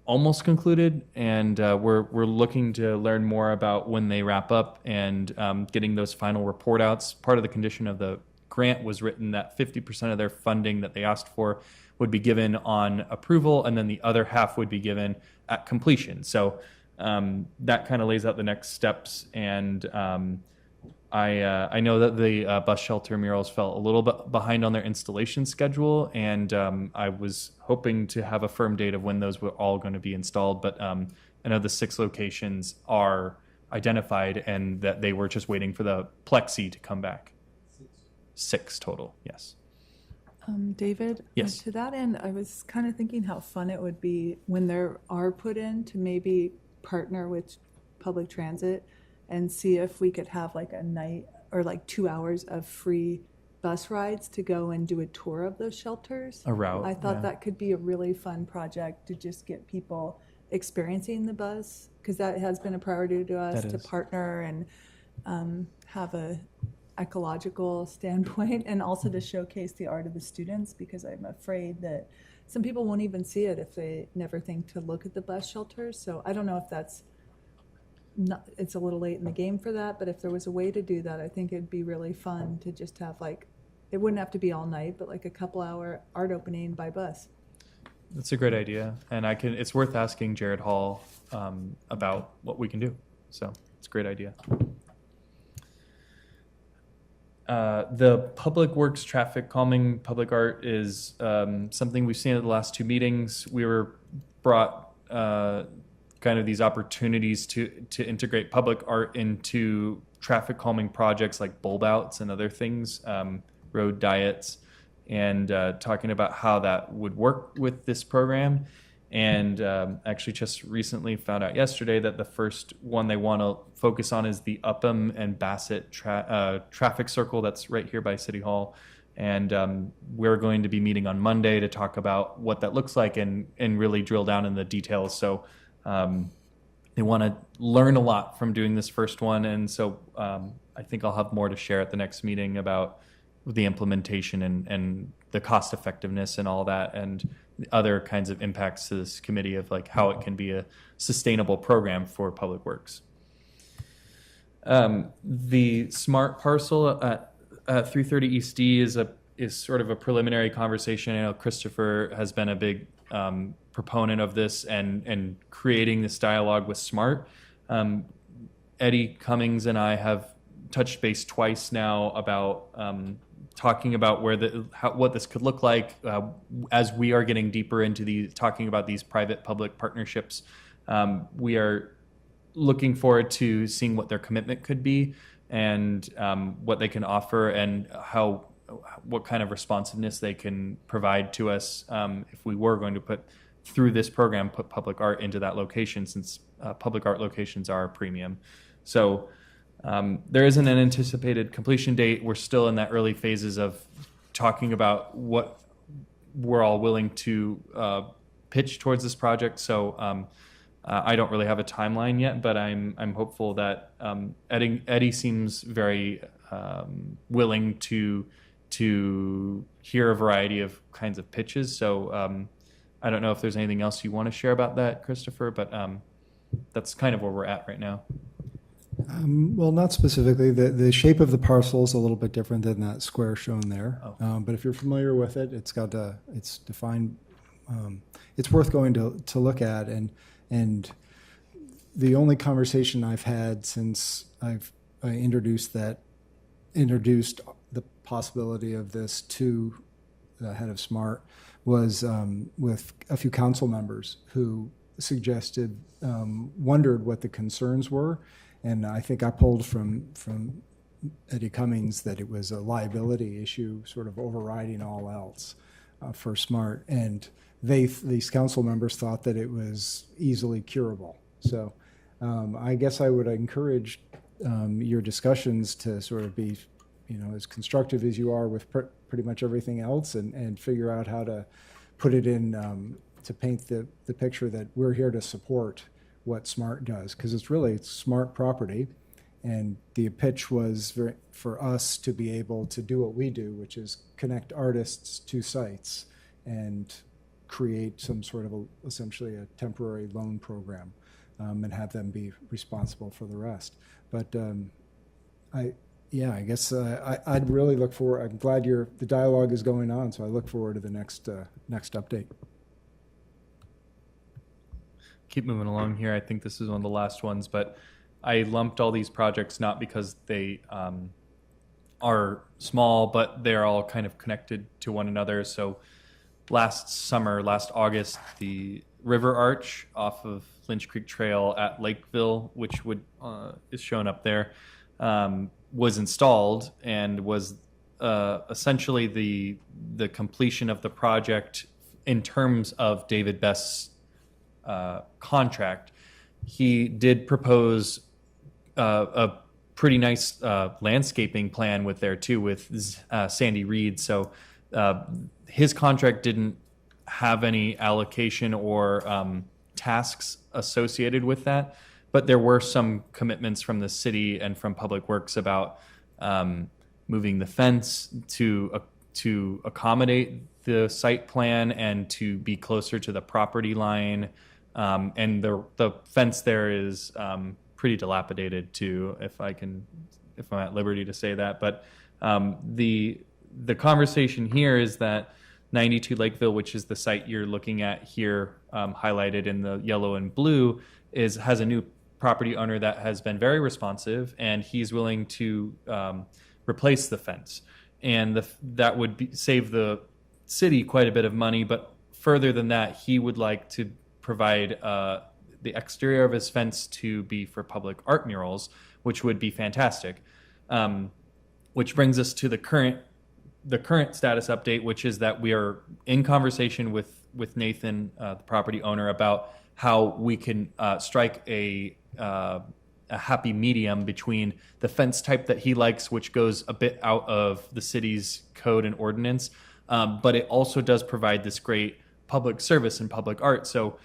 almost concluded, and we're looking to learn more about when they wrap up and getting those final report outs. Part of the condition of the grant was written that 50% of their funding that they asked for would be given on approval, and then the other half would be given at completion. So that kind of lays out the next steps. And I know that the bus shelter murals fell a little bit behind on their installation schedule, and I was hoping to have a firm date of when those were all going to be installed. But I know the 6 locations are identified, and that they were just waiting for the plexi to come back. 6 total, yes. David? Yes. To that end, I was kind of thinking how fun it would be when there are put in to maybe partner with public transit and see if we could have like a night or like 2 hours of free bus rides to go and do a tour of those shelters. A route, I thought yeah. that could be a really fun project to just get people experiencing the bus, because that has been a priority to us, That to is. partner and have a ecological standpoint, and also to showcase the art of the students, because I'm afraid that some people won't even see it if they never think to look at the bus shelters. So I don't know if that's not, it's a little late in the game for that, but if there was a way to do that, I think it'd be really fun to just have like, it wouldn't have to be all night, but like a couple hour art opening by bus. That's a great idea, and it's worth asking Jared Hall about what we can do. So it's a great idea. The Public Works traffic calming public art is something we've seen at the last 2 meetings. We were brought kind of these opportunities to integrate public art into traffic calming projects like bulb outs and other things, road diets, and talking about how that would work with this program. And actually just recently found out yesterday that the first one they want to focus on is the Upham and Bassett traffic circle that's right here by City Hall. And we're going to be meeting on Monday to talk about what that looks like and really drill down in the details. So they want to learn a lot from doing this first one. And so I think I'll have more to share at the next meeting about the implementation and the cost effectiveness and all that, and other kinds of impacts to this committee of like how it can be a sustainable program for Public Works. The smart parcel at 330 East D is sort of a preliminary conversation. I know Christopher has been a big proponent of this and creating this dialogue with SMART. Eddie Cummings and I have touched base twice now about talking about what this could look like as we are getting deeper into talking about these private-public partnerships. We are looking forward to seeing what their commitment could be and what they can offer, and what kind of responsiveness they can provide to us if we were going to put public art into that location, since public art locations are a premium. So there isn't an anticipated completion date. We're still in that early phases of talking about what we're all willing to pitch towards this project. So I don't really have a timeline yet, but I'm hopeful that Eddie seems very willing to to hear a variety of kinds of pitches. So I don't know if there's anything else you want to share about that, Christopher, but that's kind of where we're at right now. Well, not specifically. The shape of the parcel is a little bit different than that square shown there. Oh. But if you're familiar with it, it's defined. It's worth going to look at. And the only conversation I've had since I introduced the possibility of this to the head of SMART was with a few council members who suggested, wondered what the concerns were. And I think I pulled from Eddie Cummings that it was a liability issue sort of overriding all else for SMART. And these council members thought that it was easily curable. So I guess I would encourage your discussions to sort of be, as constructive as you are with pretty much everything else, and figure out how to put it in to paint the picture that we're here to support what SMART does, because it's SMART property, and the pitch was for us to be able to do what we do, which is connect artists to sites and create some sort of essentially a temporary loan program, and have them be responsible for the rest. But I guess I'd really look forward. I'm glad the dialogue is going on, so I look forward to the next update. Keep moving along here. I think this is one of the last ones, but I lumped all these projects not because they are small, but they're all kind of connected to one another. So last August, the River Arch off of Lynch Creek Trail at Lakeville, which is shown up there, was installed and was essentially the completion of the project in terms of David Best's contract. He did propose a pretty nice landscaping plan with Sandy Reed. So his contract didn't have any allocation or tasks associated with that, but there were some commitments from the city and from Public Works about moving the fence to accommodate the site plan and to be closer to the property line. And the fence there is pretty dilapidated too, if I'm at liberty to say that. But the conversation here is that 92 Lakeville, which is the site you're looking at here, highlighted in the yellow and blue, has a new property owner that has been very responsive, and he's willing to replace the fence, and that would save the city quite a bit of money. But further than that, he would like to provide the exterior of his fence to be for public art murals, which would be fantastic. Which brings us to the current status update, which is that we are in conversation with Nathan, the property owner, about how we can strike a happy medium between the fence type that he likes, which goes a bit out of the city's code and ordinance, but it also does provide this great public service and public art. So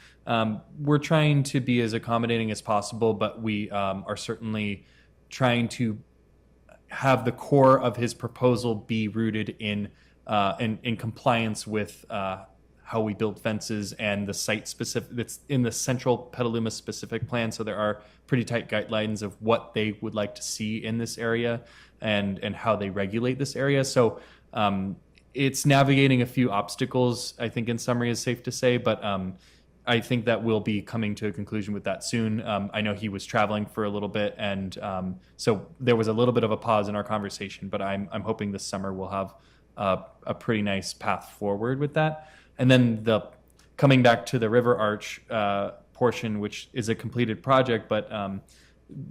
we're trying to be as accommodating as possible, but we are certainly trying to have the core of his proposal be rooted in compliance with how we build fences and the site specific. That's in the central Petaluma specific plan. So there are pretty tight guidelines of what they would like to see in this area and how they regulate this area. So it's navigating a few obstacles, I think in summary is safe to say, but I think that we'll be coming to a conclusion with that soon. I know he was traveling for a little bit, and so there was a little bit of a pause in our conversation, but I'm hoping this summer we'll have a pretty nice path forward with that. And then coming back to the River Arch portion, which is a completed project, but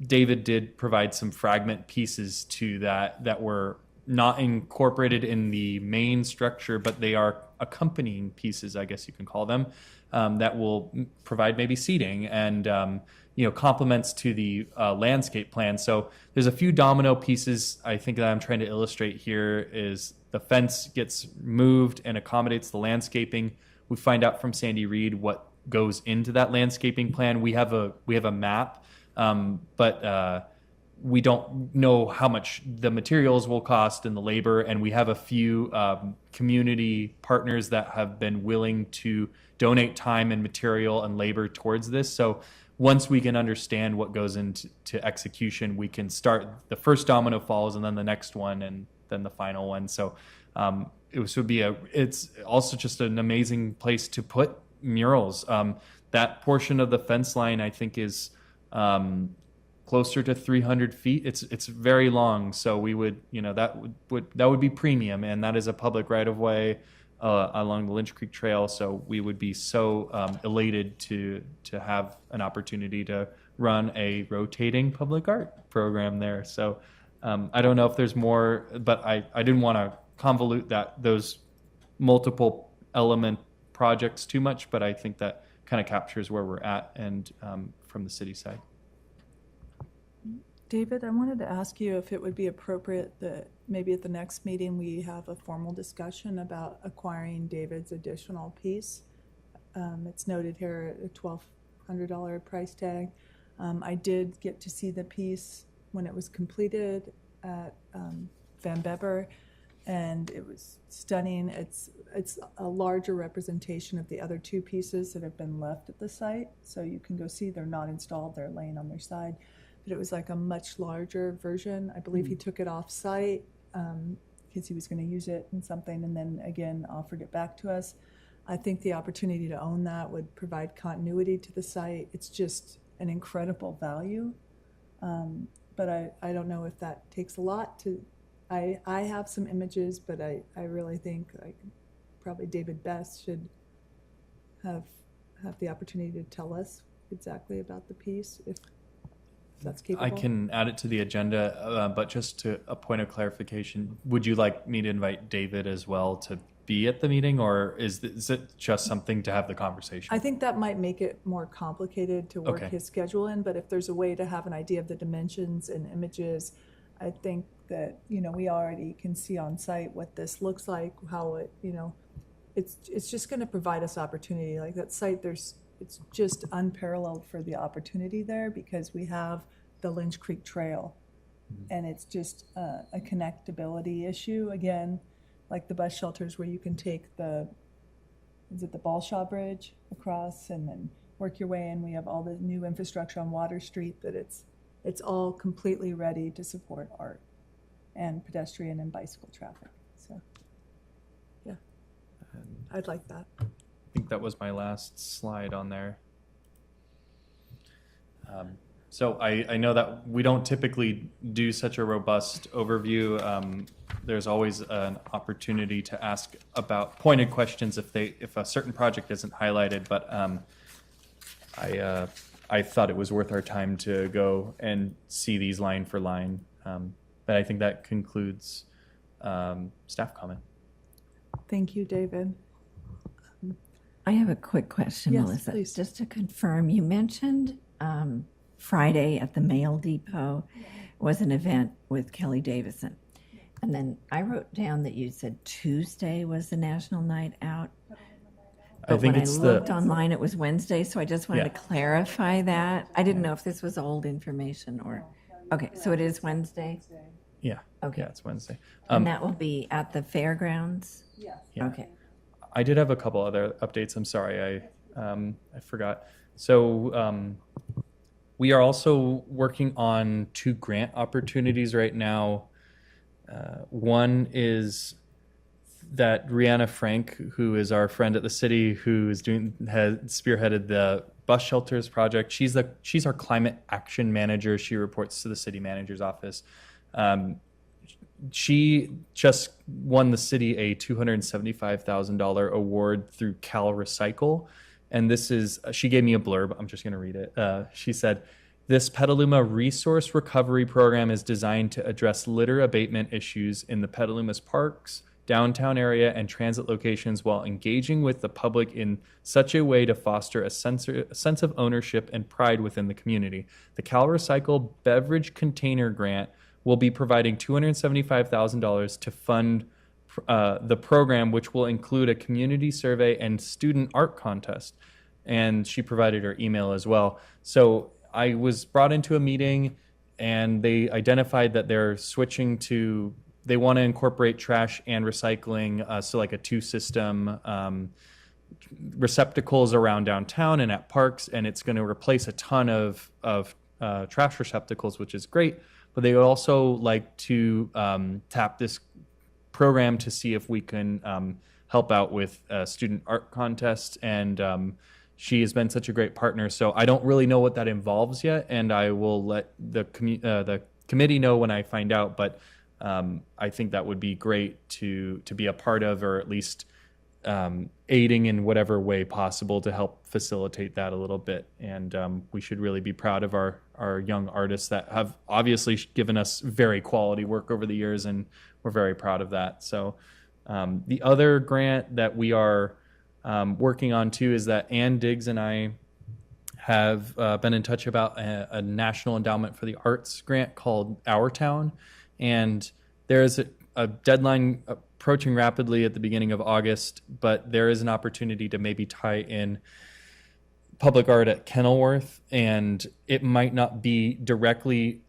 David did provide some fragment pieces to that were not incorporated in the main structure, but they are accompanying pieces, I guess you can call them, that will provide maybe seating and complements to the landscape plan. So there's a few domino pieces I think that I'm trying to illustrate here. Is the fence gets moved and accommodates the landscaping. We find out from Sandy Reed what goes into that landscaping plan. We have a map, but we don't know how much the materials will cost and the labor, and we have a few community partners that have been willing to donate time and material and labor towards this. So once we can understand what goes into execution, we can start the first domino falls and then the next one and then the final one. So it's also just an amazing place to put murals. That portion of the fence line, I think, is closer to 300 feet. It's very long, so we would, that would be premium, and that is a public right of way along the Lynch Creek Trail. So we would be so elated to have an opportunity to run a rotating public art program there. So I don't know if there's more, but I didn't want to convolute those multiple element projects too much, but I think that kind of captures where we're at and from the city side. David, I wanted to ask you if it would be appropriate that maybe at the next meeting we have a formal discussion about acquiring David's additional piece. It's noted here at a $1,200 price tag. I did get to see the piece when it was completed at Van Beber, and it was stunning. It's a larger representation of the other two pieces that have been left at the site, so you can go see they're not installed, they're laying on their side. But it was like a much larger version. I believe he took it off site because he was going to use it in something, and then again offered it back to us. I think the opportunity to own that would provide continuity to the site. It's just an incredible value. But I don't know if that takes a lot to. I have some images, but I really think probably David Best should have the opportunity to tell us exactly about the piece if that's capable. I can add it to the agenda, but just to a point of clarification, would you like me to invite David as well to be at the meeting, or is it just something to have the conversation? I think that might make it more complicated to work Okay. his schedule in, but if there's a way to have an idea of the dimensions and images, I think that, we already can see on site what this looks like, how it, it's just going to provide us opportunity. Like that site, it's just unparalleled for the opportunity there because we have the Lynch Creek Trail, and it's just a connectability issue. Again, like the bus shelters where you can take the Balshaw Bridge across and then work your way in. We have all the new infrastructure on Water Street that it's all completely ready to support art and pedestrian and bicycle traffic. So, yeah, I'd like that. I think that was my last slide on there. So I know that we don't typically do such a robust overview. There's always an opportunity to ask about pointed questions if a certain project isn't highlighted, but I thought it was worth our time to go and see these line for line. But I think that concludes staff comment. Thank you, David. I have a quick question, Yes, Melissa. please. Just to confirm, you mentioned Friday at the Mail Depot was an event with Kelly Davison. And then I wrote down that you said Tuesday was the National Night Out. But when I looked online, it was Wednesday, so I just wanted Yeah. to clarify that. I didn't know if this was old information or... Okay, so it is Wednesday? Yeah. Okay. Yeah, it's Wednesday. And that will be at the fairgrounds? Yes. Yeah. Okay. I did have a couple other updates. I'm sorry, I forgot. So we are also working on 2 grant opportunities right now. One is that Rihanna Frank, who is our friend at the city, who has spearheaded the bus shelters project. She's our climate action manager. She reports to the city manager's office. She just won the city a $275,000 award through Cal Recycle. And she gave me a blurb. I'm just going to read it. She said, "This Petaluma resource recovery program is designed to address litter abatement issues in the Petaluma's parks, downtown area, and transit locations while engaging with the public in such a way to foster a sense of ownership and pride within the community. The Cal Recycle Beverage Container Grant will be providing $275,000 to fund the program, which will include a community survey and student art contest." And she provided her email as well. So I was brought into a meeting and they identified that they're switching to, they want to incorporate trash and recycling, so like a two-system receptacles around downtown and at parks, and it's going to replace a ton of trash receptacles, which is great. But they would also like to tap this program to see if we can help out with student art contests, and she has been such a great partner. So I don't really know what that involves yet, and I will let the committee know when I find out. But I think that would be great to be a part of, or at least aiding in whatever way possible to help facilitate that a little bit. And we should really be proud of our young artists that have obviously given us very quality work over the years, and we're very proud of that. So the other grant that we are working on too is that Ann Diggs and I have been in touch about a National Endowment for the Arts grant called Our Town. And there's a deadline approaching rapidly at the beginning of August, but there is an opportunity to maybe tie in public art at Kenilworth, and it might not be directly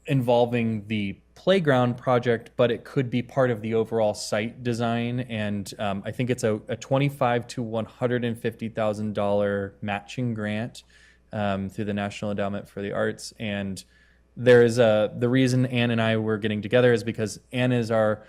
involving the playground project, but it could be part of the overall site design. And I think it's a $25,000 to $150,000 matching grant through the National Endowment for the Arts. And there is the reason Ann and I were getting together is because Ann is our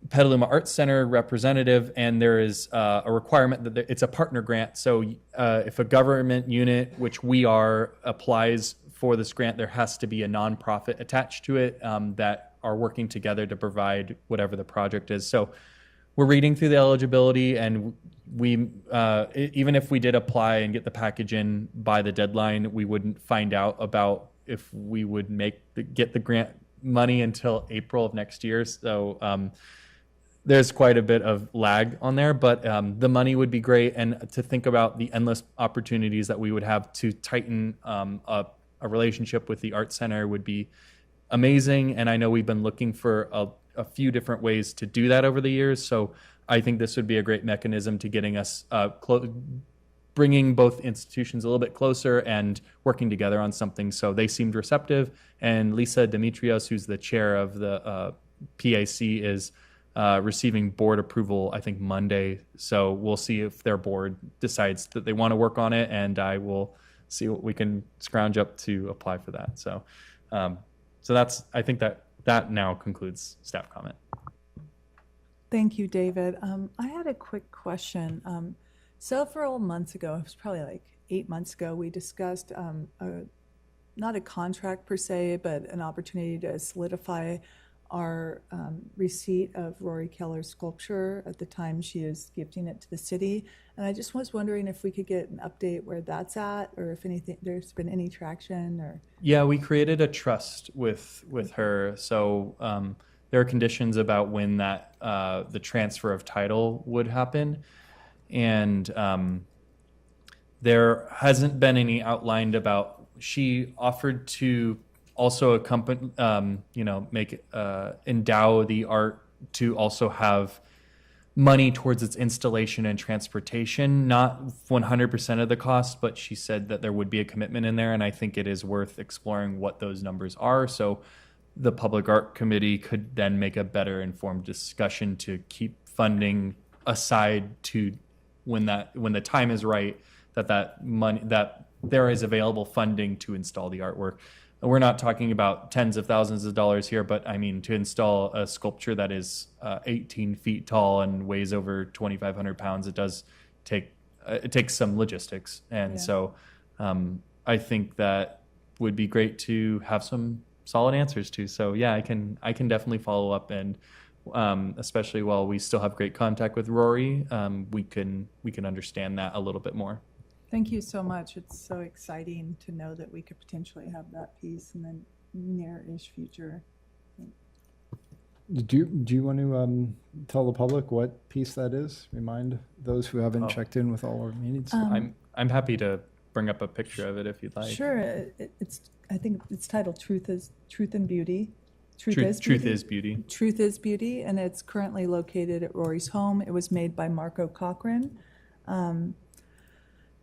Petaluma Arts Center representative, and there is a requirement that it's a partner grant. So if a government unit, which we are, applies for this grant, there has to be a nonprofit attached to it that are working together to provide whatever the project is. So we're reading through the eligibility, and we even if we did apply and get the package in by the deadline, we wouldn't find out about if we would get the grant money until April of next year. So there's quite a bit of lag on there, but the money would be great. And to think about the endless opportunities that we would have to tighten a relationship with the Art Center would be amazing. And I know we've been looking for a few different ways to do that over the years. So I think this would be a great mechanism to getting us bringing both institutions a little bit closer and working together on something. So they seemed receptive. And Lisa Demetrios, who's the chair of the PAC, is receiving board approval, I think, Monday. So we'll see if their board decides that they want to work on it, and I will see what we can scrounge up to apply for that. So that's, I think that now concludes staff comment. Thank you, David. I had a quick question. Several months ago, it was probably like 8 months ago, we discussed not a contract per se, but an opportunity to solidify our receipt of Rory Keller's sculpture at the time she is gifting it to the city. And I just was wondering if we could get an update where that's at, or if anything, there's been any traction, or. Yeah, we created a trust with her. So there are conditions about when that the transfer of title would happen. And there hasn't been any outlined about, she offered to also accompany, endow the art to also have money towards its installation and transportation, not 100% of the cost, but she said that there would be a commitment in there. And I think it is worth exploring what those numbers are. So the Public Art Committee could then make a better informed discussion to keep funding aside to when the time is right, that money, that there is available funding to install the artwork. We're not talking about tens of thousands of dollars here, but I mean, to install a sculpture that is 18 feet tall and weighs over 2,500 pounds, it takes some logistics. And Yeah. so I think that would be great to have some solid answers to. So yeah, I can definitely follow up, and especially while we still have great contact with Rory, we can understand that a little bit more. Thank you so much. It's so exciting to know that we could potentially have that piece in the near-ish future. Do you want to tell the public what piece that is? Remind those who haven't checked in with all our meetings. I'm happy to bring up a picture of it if you'd like. Sure. I think it's titled Truth and Beauty. Truth is Beauty. Truth is Beauty, and it's currently located at Rory's home. It was made by Marco Cochran.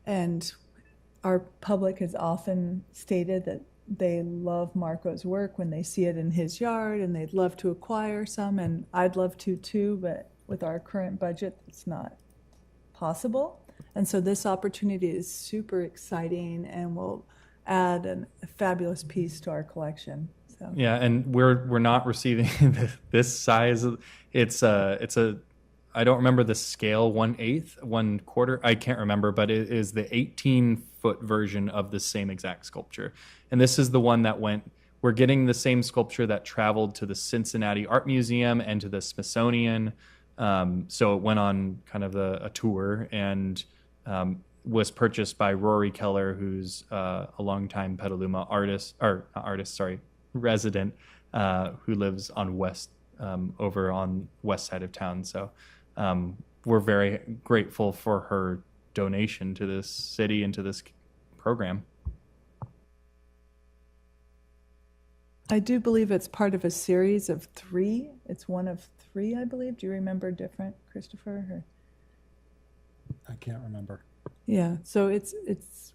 And our public has often stated that they love Marco's work when they see it in his yard, and they'd love to acquire some, and I'd love to too, but with our current budget, it's not possible. And so this opportunity is super exciting and will add a fabulous piece to our collection. So Yeah, and we're not receiving this size. It's a I don't remember the scale, 1/8, 1/4. I can't remember, but it is the 18-foot version of the same exact sculpture. And this is the one that we're getting the same sculpture that traveled to the Cincinnati Art Museum and to the Smithsonian. So it went on kind of a tour and was purchased by Rory Keller, who's a longtime Petaluma resident, who lives on over on west side of town. So we're very grateful for her donation to this city and to this program. I do believe it's part of a series of 3. It's one of 3, I believe. Do you remember different, Christopher? Or? I can't remember. Yeah, so it's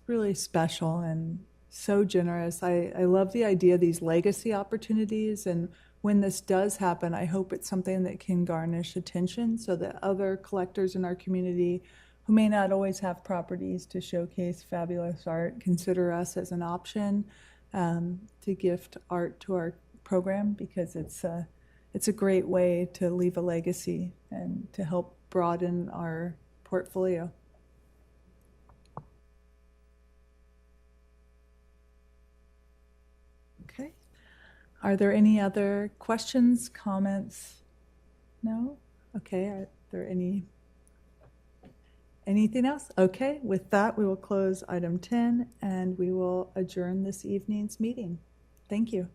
really special and so generous. I love the idea of these legacy opportunities, and when this does happen, I hope it's something that can garnish attention so that other collectors in our community who may not always have properties to showcase fabulous art consider us as an option to gift art to our program, because it's a great way to leave a legacy and to help broaden our portfolio. Okay. Are there any other questions, comments? No? Okay. Are there anything else? Okay. With that, we will close item 10 and we will adjourn this evening's meeting. Thank you.